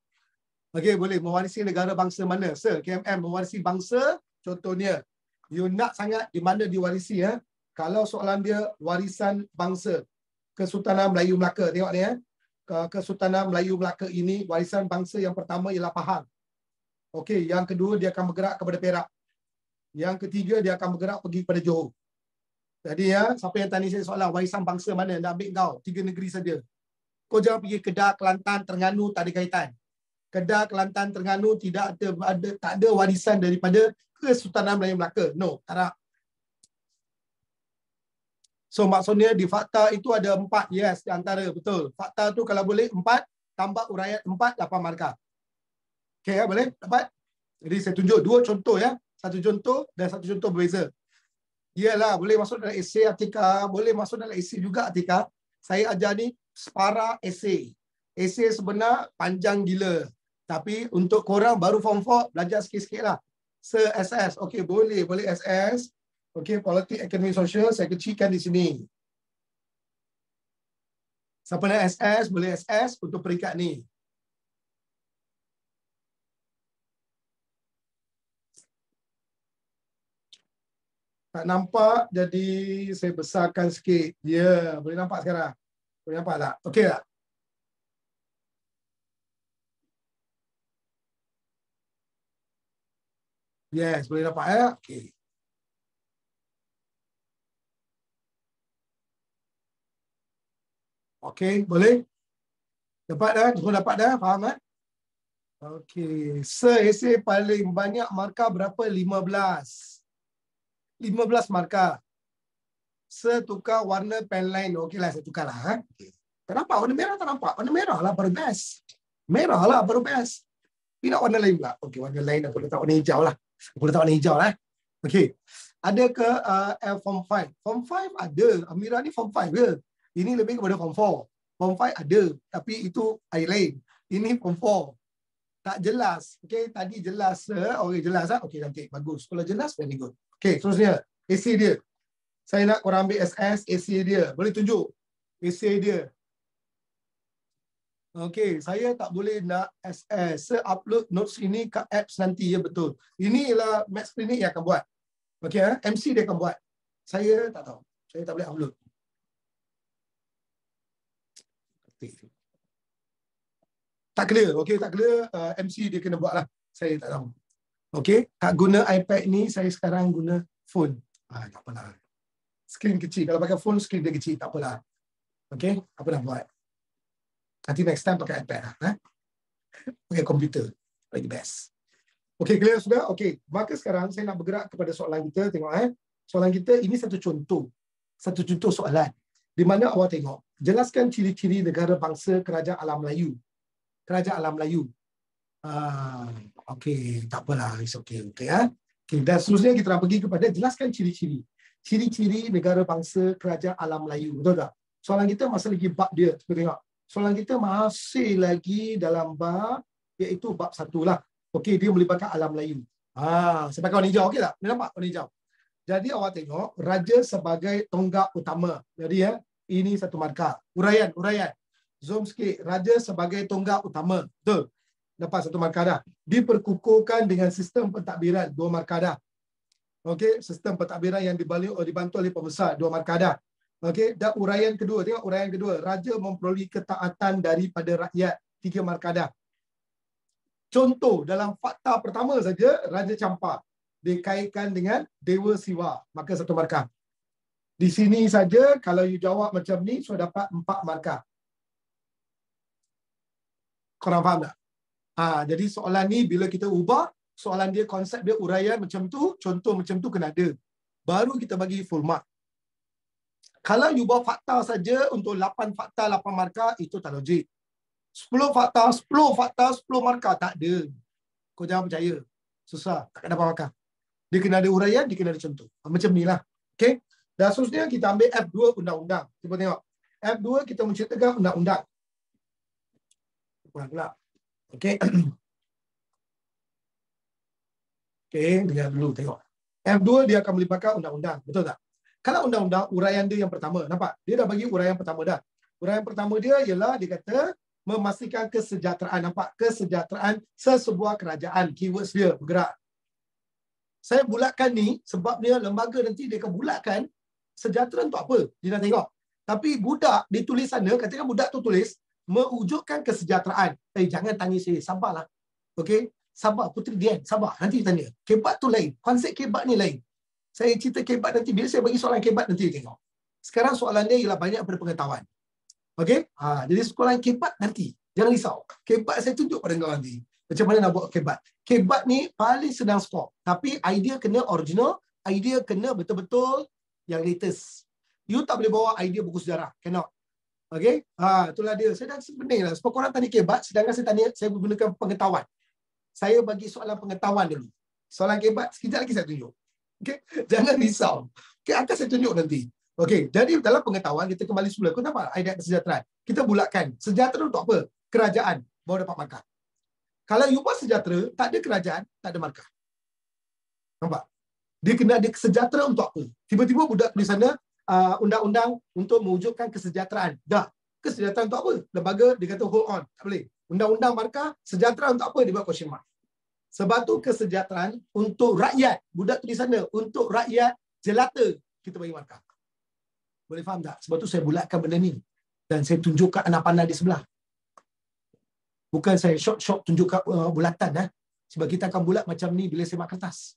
Okay, boleh. Mewarisi negara bangsa mana? Sir, KMM mewarisi bangsa. Contohnya, you nak sangat di mana diwarisi. Kalau soalan dia warisan bangsa. Kesultanan Melayu Melaka. Tengok ni. Kesultanan Melayu Melaka ini, warisan bangsa yang pertama ialah Pahang. Okey, yang kedua dia akan bergerak kepada Perak. Yang ketiga dia akan bergerak pergi kepada Johor. Jadi siapa yang tanya saya soalan warisan bangsa mana, nak ambil kau 3 negeri saja. Kau jangan pergi Kedah, Kelantan, Terengganu, tak ada kaitan. Kedah, Kelantan, Terengganu tak ada warisan daripada Kesultanan Melayu Melaka. No, tak ada. So maksudnya di fakta itu ada 4, yes, di antara, betul. Fakta tu kalau boleh 4, tambah uraian 4, 8 markah. Okey boleh? Dapat? Jadi saya tunjuk 2 contoh ya. Satu contoh dan satu contoh berbeza. Iyalah, boleh masuk dalam esei Atika, boleh masuk dalam esei juga Atika. Saya ajar ni separa esei. Esei sebenar panjang gila. Tapi untuk korang baru form 4, belajar sikit-sikit lah. Se-SS, okey boleh SS. Okey, politik, ekonomi, sosial, saya kecilkan di sini. Siapa nak SS, boleh SS untuk peringkat ni. Tak nampak, jadi saya besarkan sikit. Ya, boleh nampak sekarang? Boleh nampak tak? Okey tak? Yes, boleh nampak ya? Okey. Okey, boleh? Dapat dah? Semua dapat dah? Faham tak? Okey. Se-esei paling banyak markah berapa? 15. 15 markah. Setukar warna pen line. Okeylah, saya tukarlah. Okay. Tak nampak? Warna merah tak nampak? Warna merah lah baru best. Merah lah baru best. Tidak warna lain pula. Okey, warna lain aku letak warna hijau lah. Aku letak warna hijau lah. Okey. Ada ke Form 5? Form 5 ada. Amira ni Form 5 ke? Ini lebih kepada Form 4. Form 5 ada. Tapi itu air lain. Ini Form 4. Tak jelas. Okey, tadi jelas. Okey, jelas lah. Okey, cantik. Bagus. Kalau jelas, very good. Okey, seterusnya. AC dia. Saya nak korang ambil SS, AC dia. Boleh tunjuk? AC dia. Okey, saya tak boleh nak SS. Saya upload notes ini ke apps nanti, ya betul. Ini ialah Max Clinic yang akan buat. Okey, MC dia akan buat. Saya tak tahu. Saya tak boleh upload. Tak clear. Okey, tak clear. MC dia kena buat lah. Saya tak tahu. Okey, tak guna iPad ni, saya sekarang guna phone. Tak apalah. Skrin kecil. Kalau pakai phone, skrin dia kecil. Tak apalah. Okey, apa nak buat? Nanti next time pakai iPad lah. Pakai komputer. Lagi best. Okey, clear sudah? Okey, maka sekarang saya nak bergerak kepada soalan kita. Tengok soalan kita ini satu contoh. Satu contoh soalan. Di mana awak tengok. Jelaskan ciri-ciri negara bangsa kerajaan alam Melayu. Kerajaan alam Melayu. Okey, tak apalah. It's okay. Okay, okay, dan seterusnya kita nak pergi kepada jelaskan ciri-ciri. Ciri-ciri negara bangsa kerajaan alam Melayu. Betul tak? Soalan kita masih lagi bab dia. Cuba tengok. Soalan kita masih lagi dalam bab, iaitu bab 1 lah. Okey, dia melibatkan alam Melayu. Saya pakai warna hijau. Okey tak? Dia nampak warna hijau. Jadi awak tengok, raja sebagai tonggak utama. Jadi ini satu markah. Uraian. Zoom sikit. Raja sebagai tonggak utama. Betul? Dapat satu markah dah. Diperkukuhkan dengan sistem pentadbiran. 2 markah dah. Okey, sistem pentadbiran yang dibantu oleh pembesar. 2 markah dah. Okey, dan uraian kedua. Tengok uraian kedua. Raja memperoleh ketaatan daripada rakyat. 3 markah dah. Contoh dalam fakta pertama saja, Raja Champa dikaitkan dengan Dewa Siwa. Maka 1 markah. Di sini saja, kalau you jawab macam ni, so dapat 4 markah. Korang faham tak? Jadi soalan ni bila kita ubah, soalan dia konsep dia uraian macam tu, contoh macam tu kena ada. Baru kita bagi full mark. Kalau you bawa fakta saja untuk 8 fakta 8 markah, itu tak logik. 10 fakta 10 markah, tak ada. Kau jangan percaya. Susah, tak dapat markah. Dia kena ada uraian, dia kena ada contoh. Macam ni lah. Okay? Dan seterusnya kita ambil F2 undang-undang. Cuba tengok. F2 kita menceritakan undang-undang. Pula. Okey. Okey, dengar dulu tengok. F2 dia akan melibatkan undang-undang, betul tak? Kalau undang-undang, uraian dia yang pertama, nampak? Dia dah bagi uraian pertama dah. Uraian pertama dia ialah dia kata memastikan kesejahteraan, nampak? Kesejahteraan sesebuah kerajaan, keywords dia bergerak. Saya bulatkan ni sebab dia lembaga nanti dia akan bulatkan sejahtera untuk apa? Dia nak tengok. Tapi budak dia tulis sana, katakan budak tu tulis mewujudkan kesejahteraan. Jangan tanya saya, sabarlah. Okey, sabar Putri Dian, sabar. Nanti tanya. Kebat tu lain, konsep kebat ni lain. Saya cerita kebat nanti, bila saya bagi soalan kebat nanti tengok. Sekarang soalan dia ialah banyak daripada pengetahuan. Okey? Jadi soalan kebat nanti. Jangan risau. Kebat saya tunjuk pada kau nanti. Macam mana nak buat kebat. Kebat ni paling senang skop. Tapi idea kena original, idea kena betul-betul yang latest. You tak boleh bawa idea buku sejarah. Cannot. Okey? Itulah dia. Saya dah sebenarnya lah. Sebab korang tanya kebat, sedangkan saya tanya, saya menggunakan pengetahuan. Saya bagi soalan pengetahuan dulu. Soalan kebat, sekejap lagi saya tunjuk. Okey? Jangan risau. Okey, akan saya tunjuk nanti. Okey, jadi dalam pengetahuan, kita kembali semula. Kau nampak idea kesejahteraan? Kita bulatkan. Sejahtera untuk apa? Kerajaan. Baru dapat markah. Kalau you buat sejahtera, tak ada kerajaan, tak ada markah. Nampak? Dia kena ada kesejahteraan untuk apa? Tiba-tiba budak di sana, undang-undang untuk mewujudkan kesejahteraan. Dah. Kesejahteraan untuk apa? Lembaga dia kata hold on. Tak boleh. Undang-undang markah, sejahtera untuk apa? Dia buat question mark. Sebab tu kesejahteraan untuk rakyat. Budak tu di sana. Untuk rakyat jelata. Kita bagi markah. Boleh faham tak? Sebab tu saya bulatkan benda ni. Dan saya tunjukkan anak panah di sebelah. Bukan saya short tunjukkan bulatan. Sebab kita akan bulat macam ni bila semak kertas.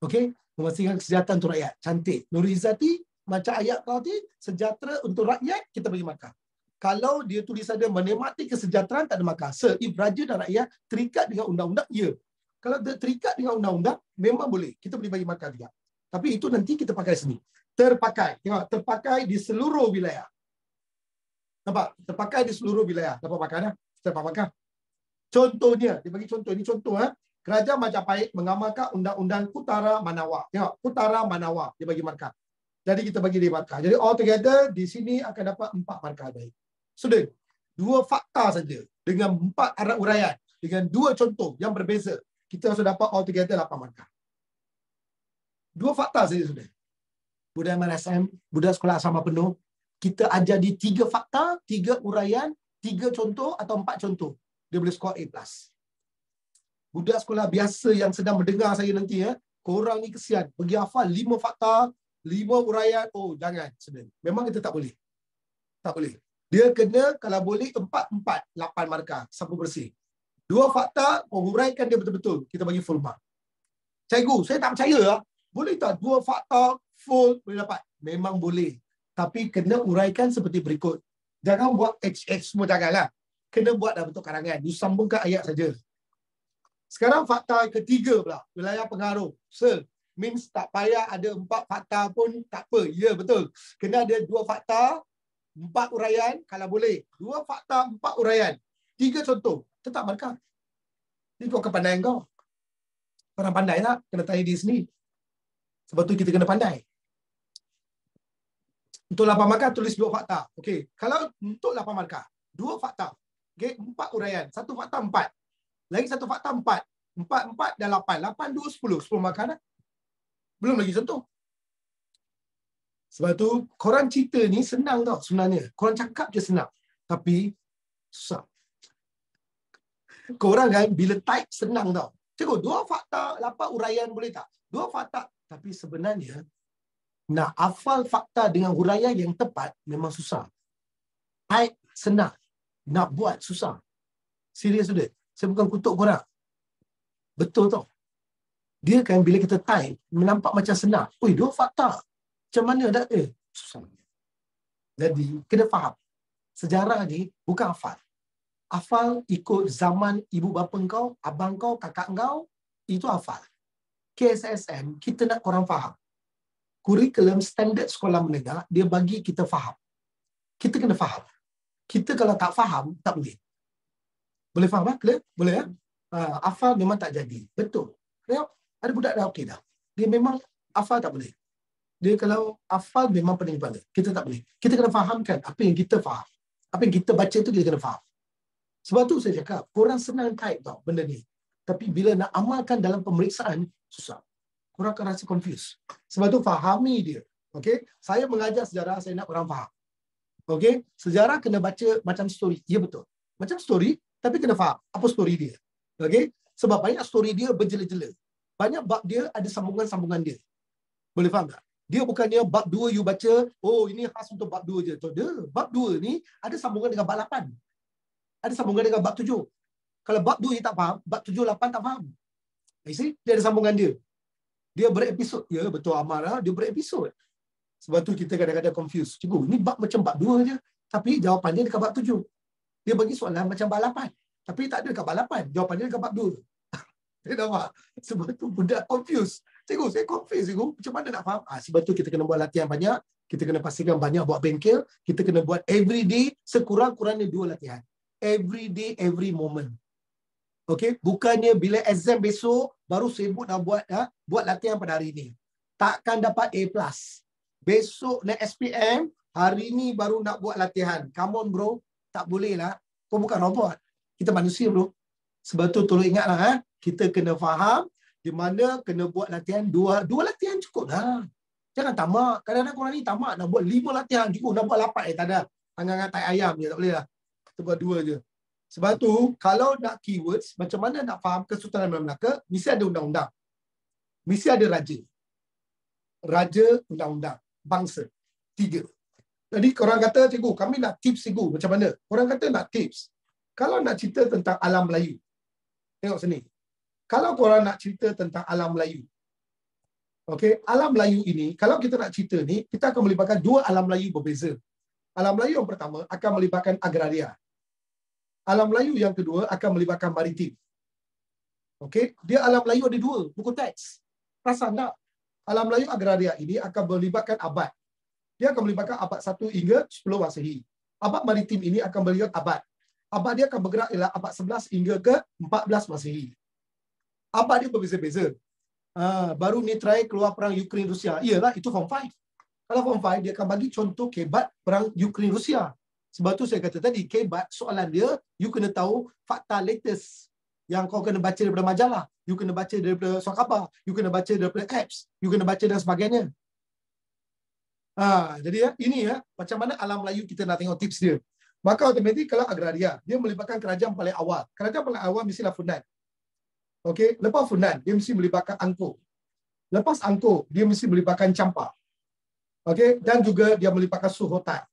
Okey? Memastikan kesejahteraan untuk rakyat. Cantik. Nuri Izzati, macam ayat tadi, sejahtera untuk rakyat, kita bagi markah. Kalau dia tulis ada menikmati kesejahteraan, tak ada markah. If raja dan rakyat terikat dengan undang-undang, ya. Kalau terikat dengan undang-undang, memang boleh. Kita boleh bagi markah juga. Tapi itu nanti kita pakai sini. Terpakai. Tengok, terpakai di seluruh wilayah. Nampak? Terpakai di seluruh wilayah. Dapat markah dah? Dapat markah. Contohnya, dia bagi contoh. Ini contoh. Kerajaan Majapahit mengamalkan Undang-Undang Kutara Manawa. Tengok, Kutara Manawa. Dia bagi markah. Jadi kita bagi dia markah. Jadi all together, di sini akan dapat 4 markah. Baik. Sudah. 2 fakta saja. Dengan 4 arah uraian. Dengan 2 contoh yang berbeza. Kita sudah dapat all together 8 markah. 2 fakta saja sudah. Budak MRSM, budak sekolah asrama penuh, kita ajar di 3 fakta, 3 uraian, 3 contoh atau 4 contoh. Dia boleh skor A+. Budak sekolah biasa yang sedang mendengar saya nanti, korang ni kesian. Pergi hafal 5 fakta, 5 uraian. Oh, jangan. Sebenarnya. Memang kita tak boleh. Tak boleh. Dia kena, kalau boleh, 4, 8 markah. Sapu bersih. 2 fakta, uraikan dia betul-betul. Kita bagi full mark. Cikgu, saya tak percaya lah. Boleh tak 2 fakta full boleh dapat? Memang boleh. Tapi kena uraikan seperti berikut. Jangan buat HH semua, janganlah. Kena buat dalam bentuk karangan. Disambungkan ayat saja. Sekarang fakta ketiga pula. Wilayah pengaruh. Means tak payah ada 4 fakta pun tak apa. Ya, betul. Kena ada 2 fakta, 4 uraian kalau boleh. 2 fakta, 4 uraian. 3 contoh. Tetap markah. Itu kepandaian kau. Orang pandai tak? Kena tanya diri sendiri. Sebab tu kita kena pandai. Untuk 8 markah, tulis 2 fakta. Okey. Kalau untuk 8 markah, 2 fakta. Okey, 4 uraian. 1 fakta 4. Lagi 1 fakta 4. 4 dan 8. 8, 2, 10. 10 markah dah. Belum lagi contoh. Sebab tu, korang cerita ni senang tau sebenarnya. Korang cakap je senang. Tapi, susah. Korang kan, bila type senang tau. Cikgu, 2 fakta, 8 uraian boleh tak? 2 fakta. Tapi sebenarnya, nak hafal fakta dengan huraian yang tepat memang susah. Type senang. Nak buat susah. Serius sudah. Saya bukan kutuk korang. Betul tau. Dia kan bila kita type, nampak macam senang. Oi, 2 fakta. Macam mana dah? Susah. Jadi, kena faham. Sejarah ni bukan hafal. Hafal ikut zaman ibu bapa kau, abang kau, kakak kau, itu hafal. KSSM, kita nak korang faham. Kurikulum standard sekolah menengah, dia bagi kita faham. Kita kena faham. Kita kalau tak faham, tak boleh. Boleh faham tak? Clear? Boleh ya? Hafal memang tak jadi. Betul. Tengok, ada budak dah okey dah. Dia memang hafal tak boleh. Dia kalau hafal memang pening kepala. Kita tak boleh. Kita kena fahamkan apa yang kita faham. Apa yang kita baca tu dia kena faham. Sebab tu saya cakap, korang senang type tau benda ni. Tapi bila nak amalkan dalam pemeriksaan, susah. Korang akan rasa confused. Sebab tu fahami dia. Okey? Saya mengajar sejarah, saya nak orang faham. Okey? Sejarah kena baca macam story. Ya betul. Macam story, tapi kena faham apa story dia. Okey? Sebab banyak story dia berjela-jela. Banyak bab dia ada sambungan-sambungan dia. Boleh faham tak? Dia bukannya bab 2 you baca, oh ini khas untuk bab 2 je. Tak ada. Bab 2 ni ada sambungan dengan bab 8. Ada sambungan dengan bab 7. Kalau bab 2 you tak faham, bab 7, 8 tak faham. You see? Dia ada sambungan dia. Dia berepisod. Ya, betul Amar. Dia berepisod. Sebab tu kita kadang-kadang confuse. Cikgu, ni bab macam bab 2 je. Tapi jawapannya dekat bab 7. Dia bagi soalan macam bab 8. Tapi tak ada dekat bab 8. Jawapannya dekat bab 2. Dia nampak? Sebab tu budak confuse. Cikgu, saya confuse cikgu. Macam mana nak faham? Sebab tu kita kena buat latihan banyak. Kita kena pastikan banyak buat bengkel. Kita kena buat every day. Sekurang-kurangnya 2 latihan. Every day, every moment. Okey, bukannya bila exam besok baru sibuk nak buat latihan pada hari ini. Takkan dapat A+. Besok naik SPM, hari ini baru nak buat latihan. Come on bro, tak boleh lah. Kau bukan robot. Kita manusia bro. Sebab tu tolong ingatlah kita kena faham di mana kena buat latihan 2 latihan cukup lah. Jangan tamak. Kadang-kadang korang ni tamak nak buat 5 latihan cukup, nak buat 8 tak ada. Anggang tai ayam je, tak boleh lah. Kita buat 2 je. Sebab tu, kalau nak keywords, macam mana nak faham Kesultanan Melaka, mesti ada undang-undang. Mesti ada raja. Raja, undang-undang. Bangsa. 3. Jadi, korang kata, cikgu, kami nak tips cikgu. Macam mana? Korang kata nak tips. Kalau nak cerita tentang alam Melayu, tengok sini. Kalau korang nak cerita tentang alam Melayu, okay, alam Melayu ini, kalau kita nak cerita ni, kita akan melibatkan 2 alam Melayu berbeza. Alam Melayu yang pertama akan melibatkan agraria. Alam Melayu yang kedua akan melibatkan maritim. Okey, dia alam Melayu ada 2 buku teks. Perasan tak? Alam Melayu agraria ini akan melibatkan abad. Dia akan melibatkan abad 1 hingga 10 Masehi. Abad maritim ini akan melihat abad. Abad dia akan bergerak ialah abad 11 hingga ke 14 Masehi. Abad dia berbeza-beza. Baru ni try keluar perang Ukraine Rusia. Iyalah, itu form 5. Kalau form 5 dia akan bagi contoh kebat perang Ukraine Rusia. Sebab tu saya kata tadi, kebat soalan dia, you kena tahu fakta latest yang kau kena baca daripada majalah, you kena baca daripada surat khabar, you kena baca daripada apps, you kena baca dan sebagainya. Jadi ini macam mana alam Melayu kita nak tengok tips dia. Maka automatik kalau agraria, dia melibatkan kerajaan paling awal. Kerajaan paling awal mestilah Funan. Okey, lepas Funan, dia mesti melibatkan Angkor. Lepas Angkor, dia mesti melibatkan Champa. Okey, dan juga dia melibatkan Suhotan.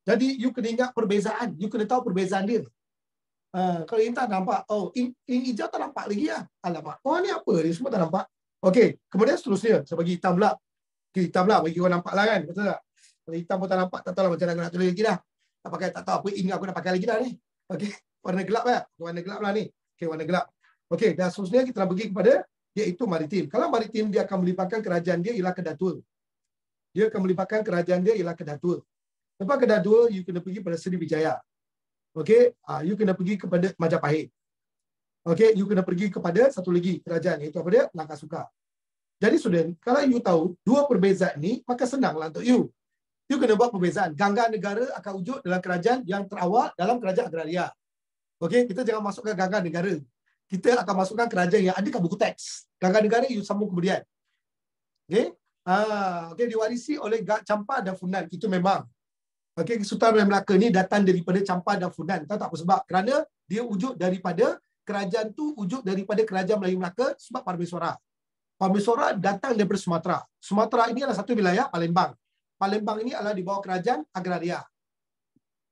Jadi, you kena ingat perbezaan. You kena tahu perbezaan dia. Kalau Intan nampak, ing hijau tak nampak lagi lah. Alamak, ni apa? Dia semua tak nampak. Okey, kemudian seterusnya saya bagi hitam pula. Okay, hitam lah bagi orang nampak lah kan. Betul tak? Kalau hitam pun tak nampak, tak tahu lah macam mana nak tulis lagi dah. Tak pakai, tak tahu apa ink aku nak pakai lagi dah ni. Okey, warna gelap lah. Warna gelap lah ni. Okey, warna gelap. Okey, dan seterusnya kita nak pergi kepada iaitu maritim. Kalau maritim dia akan melibatkan kerajaan dia ialah Kedatua. Dia akan melibatkan kerajaan dia ialah Kedatua. Lepas Kedatua, you kena pergi pada Sriwijaya. Okey, you kena pergi kepada Majapahit. Okey, you kena pergi kepada satu lagi kerajaan iaitu apa dia? Langkasuka. Jadi student, kalau you tahu dua perbezaan ni, maka senanglah untuk you. You kena buat perbezaan. Ganggar negara akan wujud dalam kerajaan yang terawal dalam kerajaan agraria. Okey, kita jangan masukkan ganggar negara. Kita akan masukkan kerajaan yang ada kat buku teks. Ganggar negara you sambung kemudian. Okey? Okey, diwarisi oleh Campa dan Funan. Itu memang. Okey, Sultan Melaka ni datang daripada Campa dan Funan. Tahu tak apa sebab? Kerana dia wujud daripada kerajaan tu wujud daripada kerajaan Melayu Melaka sebab Parmeswara. Parmeswara datang daripada Sumatera. Sumatera ini adalah satu wilayah Palembang. Palembang ini adalah di bawah kerajaan agraria.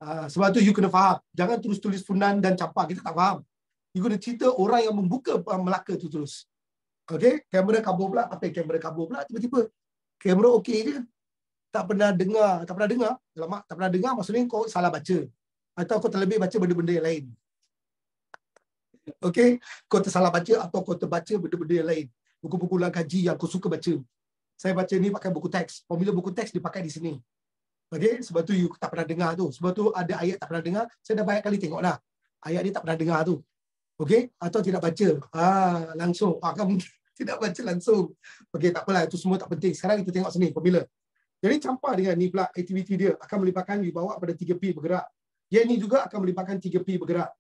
Sebab tu you kena faham. Jangan terus tulis Funan dan Campa. Kita tak faham. You kena cerita orang yang membuka Melaka tu terus. Okey, kamera kabur pula. Apa kamera kabur pula tiba-tiba? Kamera okey je. Tak pernah dengar. Lama tak pernah dengar maksudnya kau salah baca. Atau kau terlebih baca benda-benda yang lain. Okey, kau tersalah baca atau kau terbaca benda-benda yang lain. Buku-buku ulang kaji yang kau suka baca. Saya baca ni pakai buku teks. Apabila buku teks dipakai di sini. Okey, sebab tu you tak pernah dengar tu. Sebab tu ada ayat tak pernah dengar. Saya dah banyak kali tengok dah. Ayat ni tak pernah dengar tu. Okey, atau tidak baca. Langsung. Kamu tidak baca langsung. Okey, tak apalah. Itu semua tak penting. Sekarang kita tengok sini. Apabila. Jadi Campa dengan ni pula aktiviti dia akan melibatkan you bawa pada 3P bergerak. Yang ni juga akan melibatkan 3P bergerak.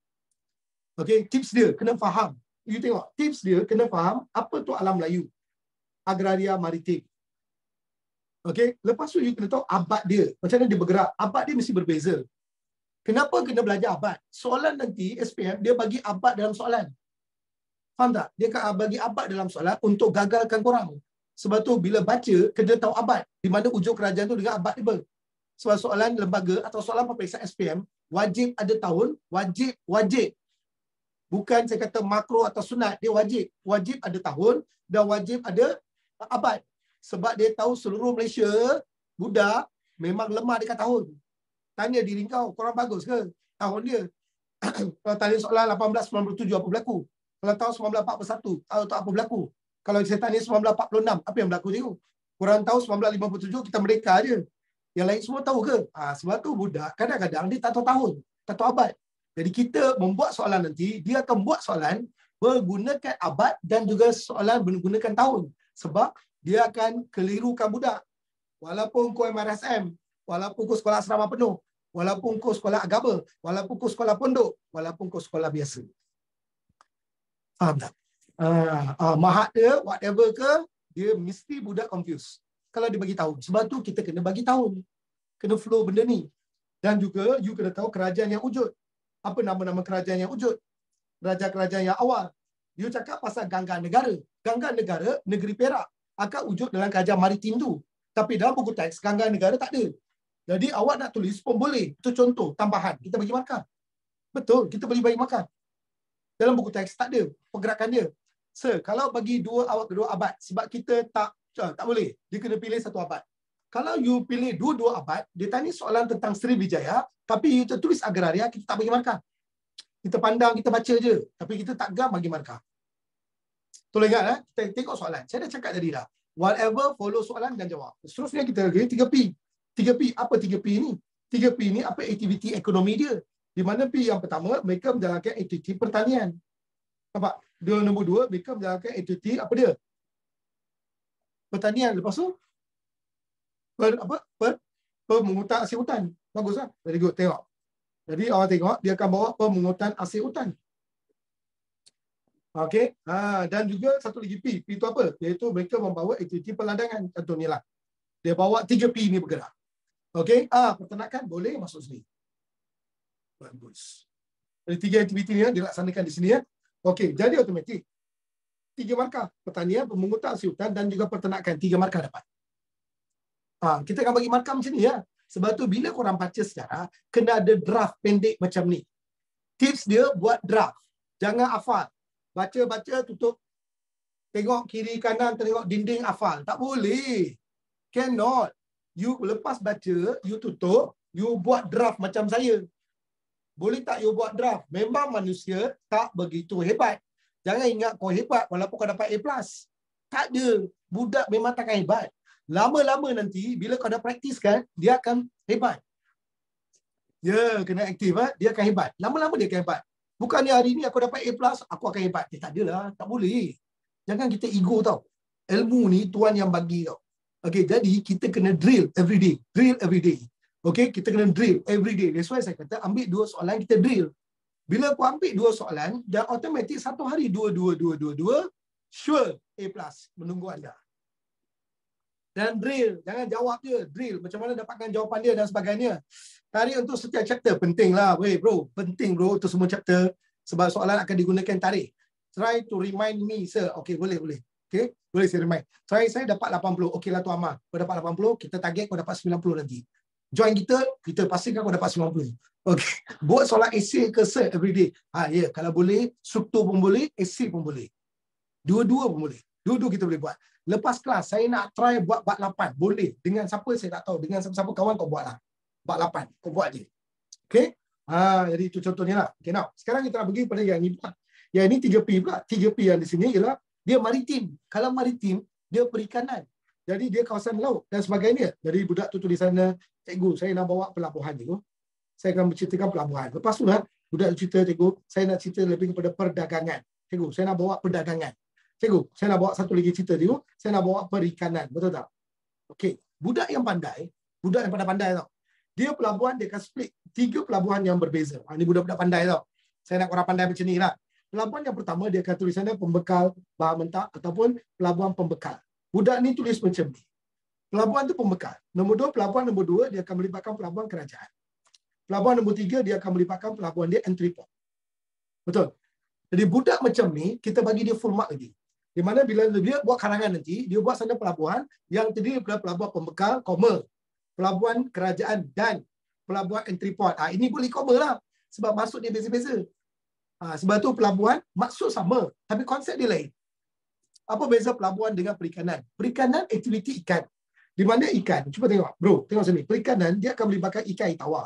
Okey, tips dia kena faham. You tengok, tips dia kena faham apa tu alam Melayu. Agraria maritim. Okey, lepas tu you kena tahu abad dia. Macam mana dia bergerak. Abad dia mesti berbeza. Kenapa kena belajar abad? Soalan nanti SPM dia bagi abad dalam soalan. Faham tak? Dia akan bagi abad dalam soalan untuk gagalkan korang. Sebab tu bila baca kena tahu abad. Di mana ujung kerajaan tu dengan abad dia. Sebab soalan lembaga atau soalan peperiksaan SPM wajib ada tahun, wajib. Bukan saya kata makro atau sunat, dia wajib. Wajib ada tahun dan wajib ada abad. Sebab dia tahu seluruh Malaysia, budak, memang lemah dekat tahun. Tanya diri kau, korang bagus ke tahun dia? Kalau tanya soalan 1897, apa berlaku? Kalau tahun 1941, tahu tak apa berlaku? Kalau saya tanya 1946, apa yang berlaku tu? Korang tahu 1957, kita merdeka je. Yang lain semua tahu ke? Sebab tu budak, kadang-kadang dia tak tahu tahun, tak tahu abad. Jadi kita membuat soalan nanti, dia akan buat soalan menggunakan abad dan juga soalan menggunakan tahun. Sebab dia akan kelirukan budak. Walaupun kau MRSM, walaupun kau sekolah asrama penuh, walaupun kau sekolah agama, walaupun kau sekolah pondok, walaupun kau sekolah biasa. Faham tak? Mahat dia, whatever ke, dia mesti budak confused. Kalau dia bagi tahun. Sebab tu kita kena bagi tahun. Kena flow benda ni. Dan juga you kena tahu kerajaan yang wujud. Apa nama-nama kerajaan yang wujud? Kerajaan-kerajaan yang awal. Dia cakap pasal ganggar negara. Ganggar negara, negeri Perak akan wujud dalam kerajaan maritim tu. Tapi dalam buku teks, ganggar negara tak ada. Jadi awak nak tulis pun boleh. Itu contoh, tambahan. Kita bagi markah. Betul, kita boleh bagi markah. Dalam buku teks tak ada pergerakan dia. Kalau bagi awak kedua abad, sebab kita tak boleh. Dia kena pilih satu abad. Kalau you pilih dua-dua abad, dia tanya soalan tentang Sriwijaya, tapi you tertulis agraria, kita tak bagi markah. Kita pandang, kita baca je. Tapi kita tak gam bagi markah. Tolong ingat, kita tengok soalan. Saya dah cakap tadi dah. Whatever, follow soalan dan jawab. Seterusnya kita lagi 3P. 3P, apa 3P ni? 3P ni apa aktiviti ekonomi dia? Di mana P yang pertama, mereka menjalankan aktiviti pertanian. Nampak? Dia nombor 2, mereka menjalankan aktiviti apa dia? Pertanian. Lepas tu, pemungutan hasil hutan. Bagus lah. Very good. Tengok. Jadi orang tengok, dia akan bawa pemungutan hasil hutan. Okey. Dan juga satu lagi P. P itu apa? Iaitu mereka membawa aktiviti pelandangan. Contohnya lah. Dia bawa 3P ni bergerak. Okey. Peternakan boleh masuk sini. Bagus. Jadi 3 aktiviti ni dilaksanakan di sini ya. Okey. Jadi automatik. 3 markah. Pertanian, pemungutan hasil hutan dan juga peternakan. 3 markah dapat. Kita akan bagi markah macam ni ya. Sebab tu bila korang baca sejarah, kena ada draft pendek macam ni. Tips dia buat draft. Jangan hafal. Baca-baca tutup. tengok kiri kanan, tengok dinding hafal. Tak boleh. Cannot. You lepas baca, you tutup, you buat draft macam saya. Boleh tak you buat draft? Memang manusia tak begitu hebat. Jangan ingat kau hebat walaupun kau dapat A+. Tak ada. Budak memang takkan hebat. Lama-lama nanti, bila kau dah praktis kan, dia akan hebat. Ya, kena aktif. Dia akan hebat. Lama-lama dia akan hebat. Bukannya hari ni aku dapat A+, aku akan hebat. Tak adalah. Tak boleh. Jangan kita ego tau. Ilmu ni Tuhan yang bagi tau. Okay, jadi kita kena drill every day. Drill every day. Okay, kita kena drill every day. That's why saya kata ambil 2 soalan, kita drill. Bila aku ambil 2 soalan, dan automatik satu hari 2, sure A+, menunggu anda. Dan drill, jangan jawab je, drill. Macam mana dapatkan jawapan dia dan sebagainya. Tarik untuk setiap chapter, penting lah. Weh bro, penting bro untuk semua chapter. Sebab soalan akan digunakan tarik. Try to remind me, sir. Okay, boleh. Okay, boleh saya remind. Try saya dapat 80. Okay lah Tuan Amar. Kau dapat 80, kita target kau dapat 90 nanti. Join kita pastikan kau dapat 90. Okay. Buat soalan essay ke sir every day. Ya, kalau boleh, struktur pun boleh, essay pun boleh. Dua-dua pun boleh. Dua-dua kita boleh buat. Lepas kelas, saya nak try buat bab 8. Boleh. Dengan siapa saya tak tahu. Dengan siapa kawan kau buat lah. Bab 8. Kau buat je. Okay. Jadi itu contohnya lah. Okay, now. Sekarang kita nak pergi pada yang ini pula. Yang ini 3P pula. 3P yang di sini ialah dia maritim. Kalau maritim, dia perikanan. Jadi dia kawasan laut dan sebagainya. Jadi budak tu tulis sana, cikgu, saya nak bawa pelabuhan cikgu. Saya akan menceritakan pelabuhan. Lepas tu lah, budak cerita, cikgu, saya nak cerita lebih kepada perdagangan. Cikgu, saya nak bawa perdagangan. Cikgu, saya nak bawa satu lagi cerita, cikgu. Saya nak bawa perikanan. Betul tak? Okey. Budak yang pandai tau. Dia pelabuhan, dia akan split 3 pelabuhan yang berbeza. Ini budak-budak pandai tau. Saya nak korang pandai macam ni lah. Pelabuhan yang pertama, dia akan tulis sana pembekal bahan mentah ataupun pelabuhan pembekal. Budak ni tulis macam ni. Pelabuhan tu pembekal. Nombor 2, pelabuhan nombor 2, dia akan melibatkan pelabuhan kerajaan. Pelabuhan nombor 3, dia akan melibatkan pelabuhan dia entry port. Betul? Jadi budak macam ni, kita bagi dia full mark lagi. Di mana bila dia buat karangan nanti, dia buat sana pelabuhan yang terdiri daripada pelabuhan pembekal, pelabuhan kerajaan dan pelabuhan entry port. Ini boleh koma lah. Sebab maksud dia beza-beza. Sebab tu pelabuhan maksud sama, tapi konsep dia lain. Apa beza pelabuhan dengan perikanan? Perikanan aktiviti ikan. Di mana ikan, cuba tengok, bro, tengok sini. Perikanan dia akan melibatkan ikan air tawar.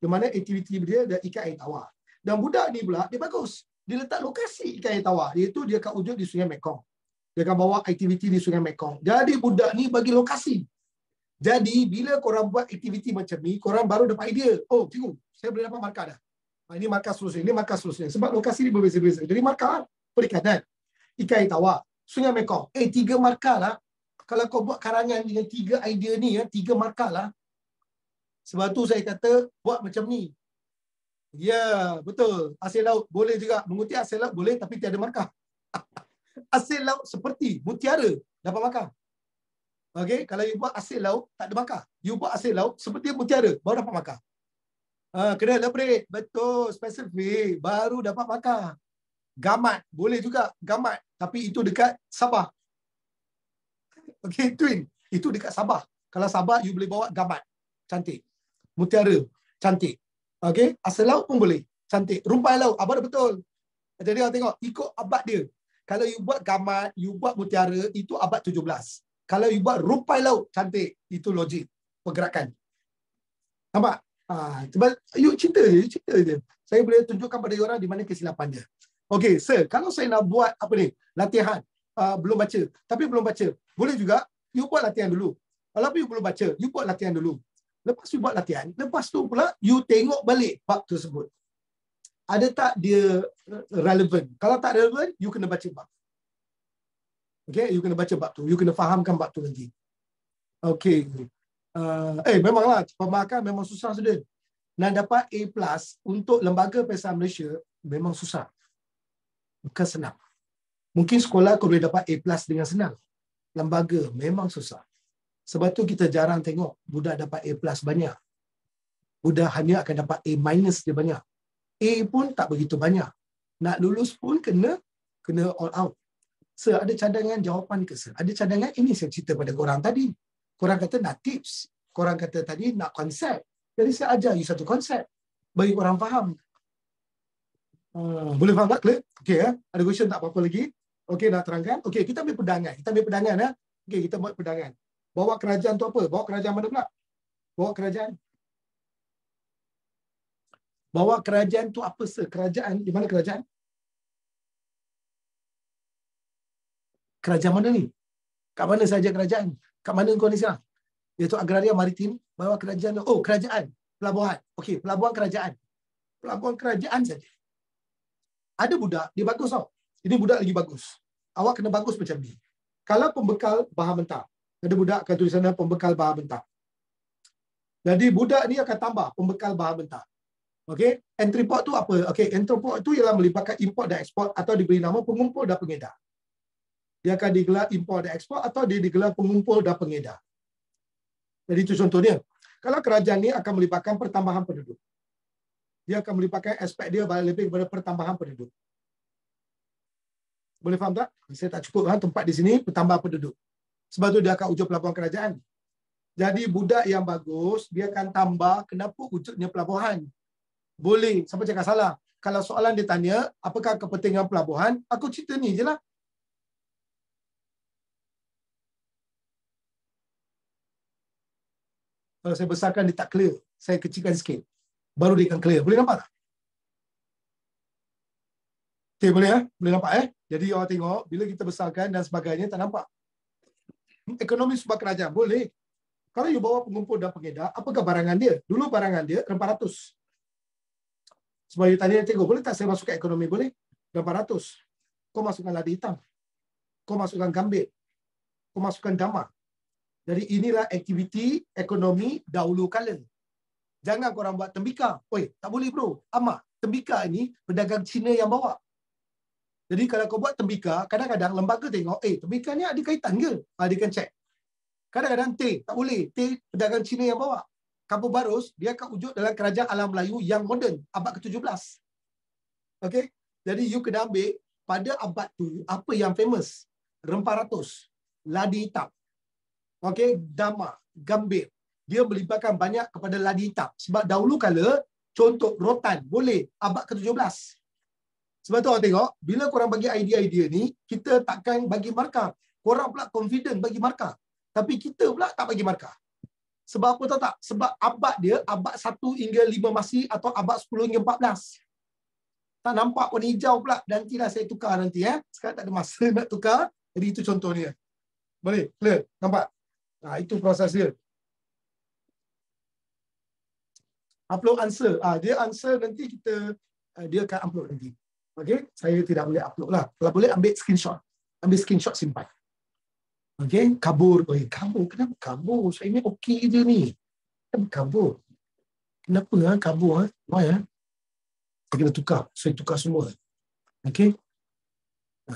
Di mana aktiviti dia ada ikan air tawar. Dan budak ni pula, dia bagus. Dia letak lokasi ikan air tawar. Iaitu dia akan wujud di Sungai Mekong. Dia akan bawa aktiviti di Sungai Mekong. Jadi budak ni bagi lokasi. Jadi bila korang buat aktiviti macam ni, korang baru dapat idea. Oh, cikgu, saya boleh dapat markah dah. Ini markah seterusnya, ini markah seterusnya. Sebab lokasi ni berbeza-beza. Jadi markah perikanan, ikan air tawar, Sungai Mekong. 3 markah lah. Kalau kau buat karangan dengan 3 idea ni, 3 markah lah. Sebab tu saya kata, buat macam ni. Ya, betul. Hasil laut boleh juga. Mengutip hasil laut boleh, tapi tiada markah. Hasil laut seperti mutiara, dapat markah. Okay, kalau you buat hasil laut, tak ada markah. You buat hasil laut seperti mutiara, baru dapat markah. Kena elaborate. Betul, spesifik. Baru dapat markah. Gamat. Boleh juga gamat. Tapi itu dekat Sabah. Okay, twin. Itu dekat Sabah. Kalau Sabah, you boleh bawa gamat. Cantik. Mutiara. Cantik. Okay, asal laut pun boleh. Cantik. Rumpai laut. Abang betul. Jadi orang tengok, ikut abad dia. Kalau you buat gamat, you buat mutiara, itu abad 17. Kalau you buat rumpai laut, cantik. Itu logik. Pergerakan. Nampak? You cerita je. Saya boleh tunjukkan pada orang di mana kesilapan dia. Okey, sir, kalau saya nak buat apa ni? Latihan. Belum baca. Tapi belum baca. Boleh juga, you buat latihan dulu. Walaupun you belum baca, you buat latihan dulu. Lepas you buat latihan, lepas tu pula, you tengok balik bab tersebut. Ada tak dia relevan? Kalau tak relevan, you kena baca bab. Okay, you kena baca bab tu. You kena fahamkan bab tu nanti. Okay. Memanglah, pemakan memang susah sudah. Nak dapat A+ untuk Lembaga Parisanan Malaysia, memang susah. Bukan senang. Mungkin sekolah kau boleh dapat A+ dengan senang. Lembaga memang susah. Sebab tu kita jarang tengok budak dapat A+ banyak. Budak hanya akan dapat A- dia banyak. A pun tak begitu banyak. Nak lulus pun kena all out. Sir, ada cadangan jawapan ke sir? Ada cadangan? Ini saya cerita pada korang tadi. Korang kata nak tips. Korang kata tadi nak konsep. Jadi saya ajar you satu konsep. Bagi korang faham. Boleh faham tak? Clear? Okay, ada question tak apa-apa lagi? Okey, nak terangkan? Okey, kita ambil pedangan. Kita ambil pedangan ya. Okey, kita buat pedangan. Bawa kerajaan tu apa? Bawa kerajaan mana pula? Bawa kerajaan. Bawa kerajaan tu apa kerajaan? Di mana kerajaan? Kerajaan mana ni? Kat mana saja kerajaan? Kat mana kau ni sekarang? Iaitu agraria maritim. Bawa kerajaan. Oh, kerajaan. Pelabuhan. Okey, pelabuhan kerajaan. Pelabuhan kerajaan saja. Ada budak, dia bagus tau. Ini budak lagi bagus. Awak kena bagus macam ni. Kalau pembekal bahan mentah. Ada budak akan tulis sana pembekal bahan mentah. Jadi budak ni akan tambah pembekal bahan mentah. Okey, entry port tu apa? Okey, entry port tu ialah melibatkan import dan ekspor atau diberi nama pengumpul dan pengedar. Dia akan digelar import dan ekspor atau dia digelar pengumpul dan pengedar. Jadi itu contohnya. Kalau kerajaan ni akan melibatkan pertambahan penduduk. Dia akan melibatkan aspek dia lebih kepada pertambahan penduduk. Boleh faham tak? Saya tak cukup tempat di sini pertambahan penduduk. Sebab tu dia akan wujud pelabuhan kerajaan. Jadi budak yang bagus, dia akan tambah kenapa wujudnya pelabuhan. Boleh. Siapa cakap salah? Kalau soalan dia tanya, apakah kepentingan pelabuhan? Aku cerita ni je lah. Kalau saya besarkan, dia tak clear. Saya kecilkan sikit. Baru dia akan clear. Boleh nampak tak? Okay, boleh ya? Boleh nampak Jadi orang tengok, bila kita besarkan dan sebagainya, tak nampak. Ekonomi sebuah kerajaan. Boleh. Kalau you bawa pengumpul dan pengedar, apakah barangan dia? Dulu barangan dia rempah ratus. Sebab you tanya, tengok, boleh tak saya masukkan ekonomi? Boleh. Rempah ratus. Kau masukkan ladi hitam. Kau masukkan gambit. Kau masukkan damar. Jadi inilah aktiviti ekonomi dahulu kala. Jangan korang buat tembikar. Oi, tak boleh bro. Amak, tembikar ini pedagang Cina yang bawa. Jadi kalau kau buat tembikar, kadang-kadang lembaga tengok, tembikar ni ada kaitan ke? Dia akan check. Kadang-kadang teh, tak boleh. Teh pedagang Cina yang bawa. Kampung Barus, dia akan wujud dalam kerajaan alam Melayu yang moden, abad ke-17. Okey? Jadi you kena ambil pada abad tu, apa yang famous? Rempah ratus, ladi hitam. Okey, damar, gambir. Dia melibatkan banyak kepada ladi hitam. Sebab dahulu kala, contoh rotan, boleh abad ke-17. Sebab tu orang tengok, bila korang bagi idea-idea ni, kita takkan bagi markah. Korang pula confident bagi markah. Tapi kita pula tak bagi markah. Sebab apa tahu tak? Sebab abad dia, abad 1 hingga 5 Masih atau abad 10 hingga 14. Tak nampak warna hijau pula. Nantilah saya tukar nanti. Sekarang tak ada masa nak tukar. Jadi itu contohnya. Boleh? Clear? Nampak? Itu proses dia. Upload answer. Dia answer nanti kita, dia akan upload nanti. Okey? Saya tidak boleh upload lah. Kalau boleh ambil screenshot. Ambil screenshot simpan. Okey? Kabur. Kabur. Kenapa kabur? Saya ni okey je ni. Kenapa kabur? Kenapa kabur? Why saya kena tukar. Saya tukar semua. Okey?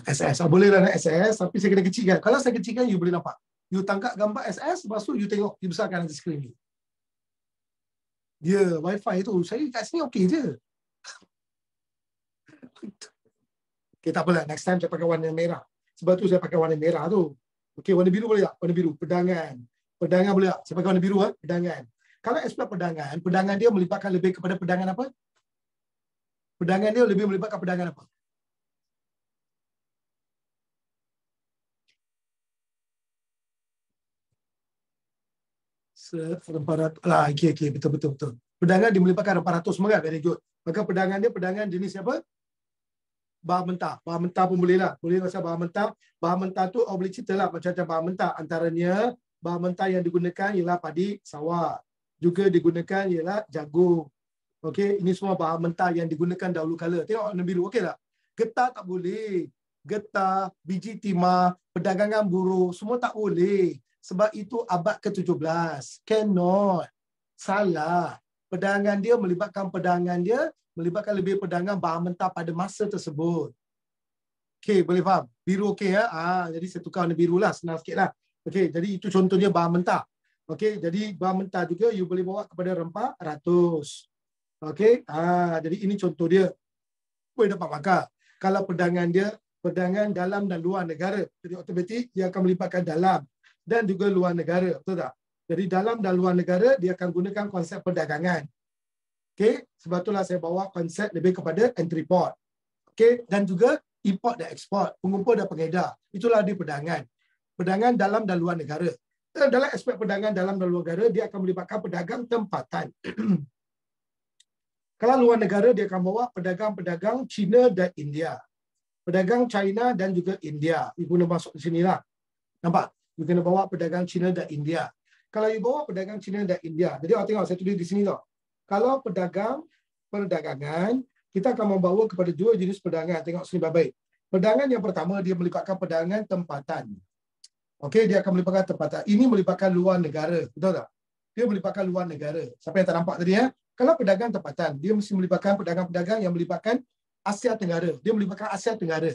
SS. Bolehlah nak SS. Tapi saya kena kecilkan. Kalau saya kecilkan, you boleh nampak. You tangkap gambar SS. Lepas tu you tengok. You besarkan nanti skrin ni. Dia wifi tu. Saya kat sini okey je. Okay, tak apalah. Next time saya pakai warna merah. Sebab tu saya pakai warna merah tu. Okey, warna biru boleh tak? Warna biru. Pedangan. Pedangan boleh tak? Saya pakai warna biru. Pedangan. Kalau aspek pedangan, pedangan dia melibatkan lebih kepada pedangan apa? Pedangan dia lebih melibatkan pedangan apa? Rempah ratus. Okey, betul. Pedangan dia melibatkan rempah ratus semua kan? Very good. Maka pedangan dia pedangan jenis apa? Bahan mentah. Bahan mentah pun boleh lah. Boleh pasal bahan mentah. Bahan mentah tu boleh cerita lah macam-macam bahan mentah. Antaranya bahan mentah yang digunakan ialah padi sawah. Juga digunakan ialah jagung. Okey, ini semua bahan mentah yang digunakan dahulu kala. Tengok warna biru. Okey tak? Getah tak boleh. Getah, biji timah, perdagangan buruh, semua tak boleh. Sebab itu abad ke-17. Cannot. Salah. Perdagangan dia melibatkan lebih perdagangan bahan mentah pada masa tersebut. Okey, boleh faham? Biru okey ya? Jadi saya tukar warna biru lah, senang sikit lah. Okey, jadi itu contohnya bahan mentah. Okey, jadi bahan mentah juga you boleh bawa kepada rempah ratus. Okey, jadi ini contoh dia. Boleh dapat markah. Kalau perdagangan dia, perdagangan dalam dan luar negara. Jadi automatik dia akan melibatkan dalam dan juga luar negara. Betul tak? Jadi dalam dan luar negara, dia akan gunakan konsep perdagangan. Okey, sebab itulah saya bawa konsep lebih kepada entry port. Okey, dan juga import dan ekspor, pengumpul dan pengedar. Itulah dia perdagangan. Perdagangan dalam dan luar negara. Dalam aspek perdagangan dalam dan luar negara, dia akan melibatkan pedagang tempatan. Kalau luar negara, dia akan bawa pedagang-pedagang China dan India. Pedagang China dan juga India. Ibu nak masuk di sinilah. Nampak? You kena bawa pedagang China dan India. Kalau you bawa pedagang China dan India, jadi awak tengok saya tulis di sini tau. Kalau perdagangan, kita akan membawa kepada dua jenis perdagangan. Tengok sini baik-baik. Perdagangan yang pertama, dia melibatkan perdagangan tempatan. Okey, dia akan melibatkan tempatan. Ini melibatkan luar negara. Betul tak? Dia melibatkan luar negara. Siapa yang tak nampak tadi ya? Kalau pedagang tempatan, dia mesti melibatkan pedagang-pedagang yang melibatkan Asia Tenggara. Dia melibatkan Asia Tenggara.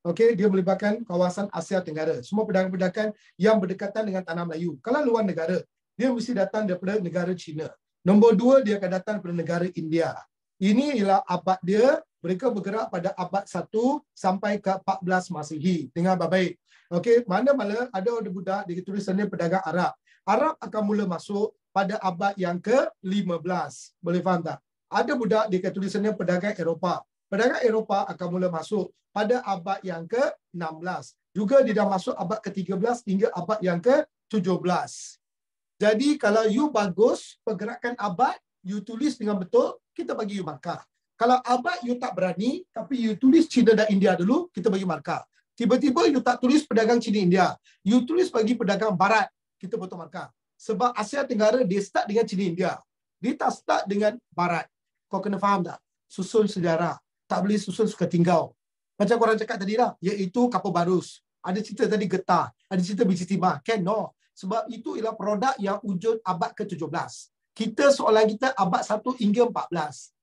Okey, dia melibatkan kawasan Asia Tenggara. Semua pedagang-pedagang yang berdekatan dengan tanah Melayu. Kalau luar negara, dia mesti datang daripada negara China. Nombor dua, dia akan datang daripada negara India. Ini ialah abad dia. Mereka bergerak pada abad 1 sampai ke 14 Masihi. Dengar baik-baik. Okey, mana-mana ada budak dia tulisannya pedagang Arab. Arab akan mula masuk pada abad yang ke-15. Boleh faham tak? Ada budak dia tulisannya pedagang Eropah. Pedagang Eropah akan mula masuk pada abad yang ke-16. Juga dia dah masuk abad ke-13 hingga abad yang ke-17. Jadi kalau you bagus pergerakan abad, you tulis dengan betul, kita bagi you markah. Kalau abad you tak berani, tapi you tulis China dan India dulu, kita bagi markah. Tiba-tiba you tak tulis pedagang China India, you tulis bagi pedagang Barat, kita betul markah. Sebab Asia Tenggara dia start dengan China India. Dia tak start dengan Barat. Kau kena faham tak? Susun sejarah. Tak boleh susun suka tinggal. Macam korang cakap tadi lah, iaitu kapal barus. Ada cerita tadi getah, ada cerita biji timah. Cannot. Sebab itu ialah produk yang wujud abad ke-17. Kita soalan kita abad 1 hingga 14.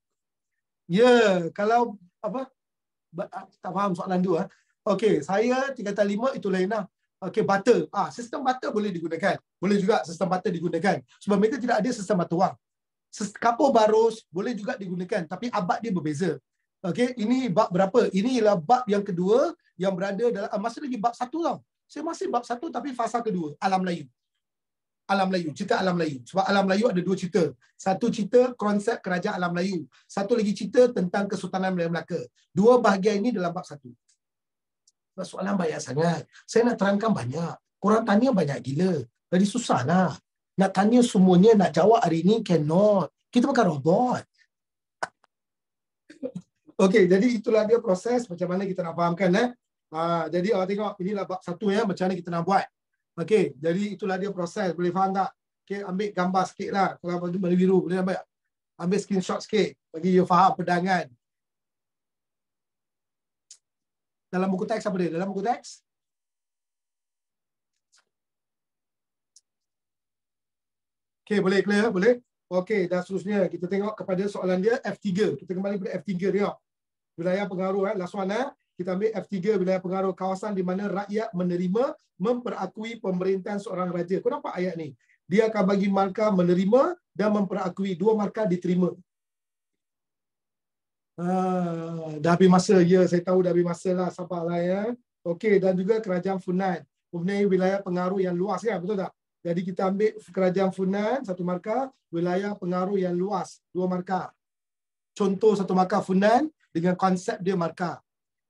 Ya, kalau apa? Tak faham soalan tu. Okey, saya tingkatan 5 itu lain lah. Okey, butter. Sistem butter boleh digunakan. Boleh juga sistem butter digunakan. Sebab mereka tidak ada sistem batu wang. Kapur barus boleh juga digunakan. Tapi abad dia berbeza. Okey, ini bab berapa? Ini ialah bab yang kedua yang berada dalam, masih lagi bab 1 tau. Saya masih bab 1 tapi fasa kedua. Alam Melayu. Alam Melayu. Cerita Alam Melayu. Sebab Alam Melayu ada 2 cerita. Satu cerita konsep kerajaan Alam Melayu. Satu lagi cerita tentang Kesultanan Melaka. 2 bahagian ini dalam bab 1. Soalan banyak sangat. Saya nak terangkan banyak. Korang tanya banyak gila. Jadi susah lah. Nak tanya semuanya, nak jawab hari ni, cannot. Kita bukan robot. Okey, jadi itulah dia proses macam mana kita nak fahamkan. Jadi awak tengok, inilah bab 1 ya, macam mana kita nak buat. Okey, jadi itulah dia proses. Boleh faham tak? Okey, ambil gambar sikit lah. Kalau warna biru, boleh ambil? Ambil screenshot sikit. Bagi you faham perdagangan. Dalam buku teks apa dia? Dalam buku teks? Okey, boleh clear? Boleh? Okey, dan seterusnya kita tengok kepada soalan dia F3. Kita kembali pada F3 dia. Wilayah pengaruh, last one. Kita ambil F3, wilayah pengaruh, kawasan di mana rakyat menerima, memperakui pemerintahan seorang raja. Kau nampak ayat ni? Dia akan bagi markah menerima dan memperakui. 2 markah diterima. Dah habis masa. Ya, saya tahu dah habis masa lah. Sabarlah ya. Okey, dan juga kerajaan Funan. Mempunyai wilayah pengaruh yang luas kan? Betul tak? Jadi kita ambil kerajaan Funan, 1 markah. Wilayah pengaruh yang luas, 2 markah. Contoh 1 markah Funan dengan konsep dia markah.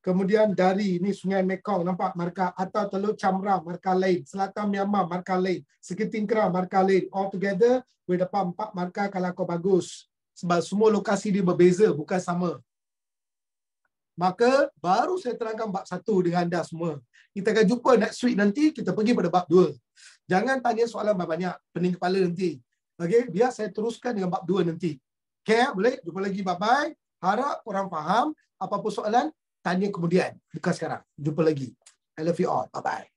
Kemudian dari ni Sungai Mekong, nampak markah. Atau Teluk Chamra, markah lain. Selatan Myanmar, markah lain. Seketing Kera, markah lain. All together, boleh dapat 4 markah kalau kau bagus. Sebab semua lokasi dia berbeza, bukan sama. Maka baru saya terangkan bab 1 dengan anda semua. Kita akan jumpa next week nanti, kita pergi pada bab 2. Jangan tanya soalan banyak, pening kepala nanti. Okey, biar saya teruskan dengan bab 2 nanti. Okey, boleh? Jumpa lagi, bye-bye. Harap korang faham. Apa-apa soalan, tanya kemudian. Bukan sekarang. Jumpa lagi. I love you all. Bye-bye.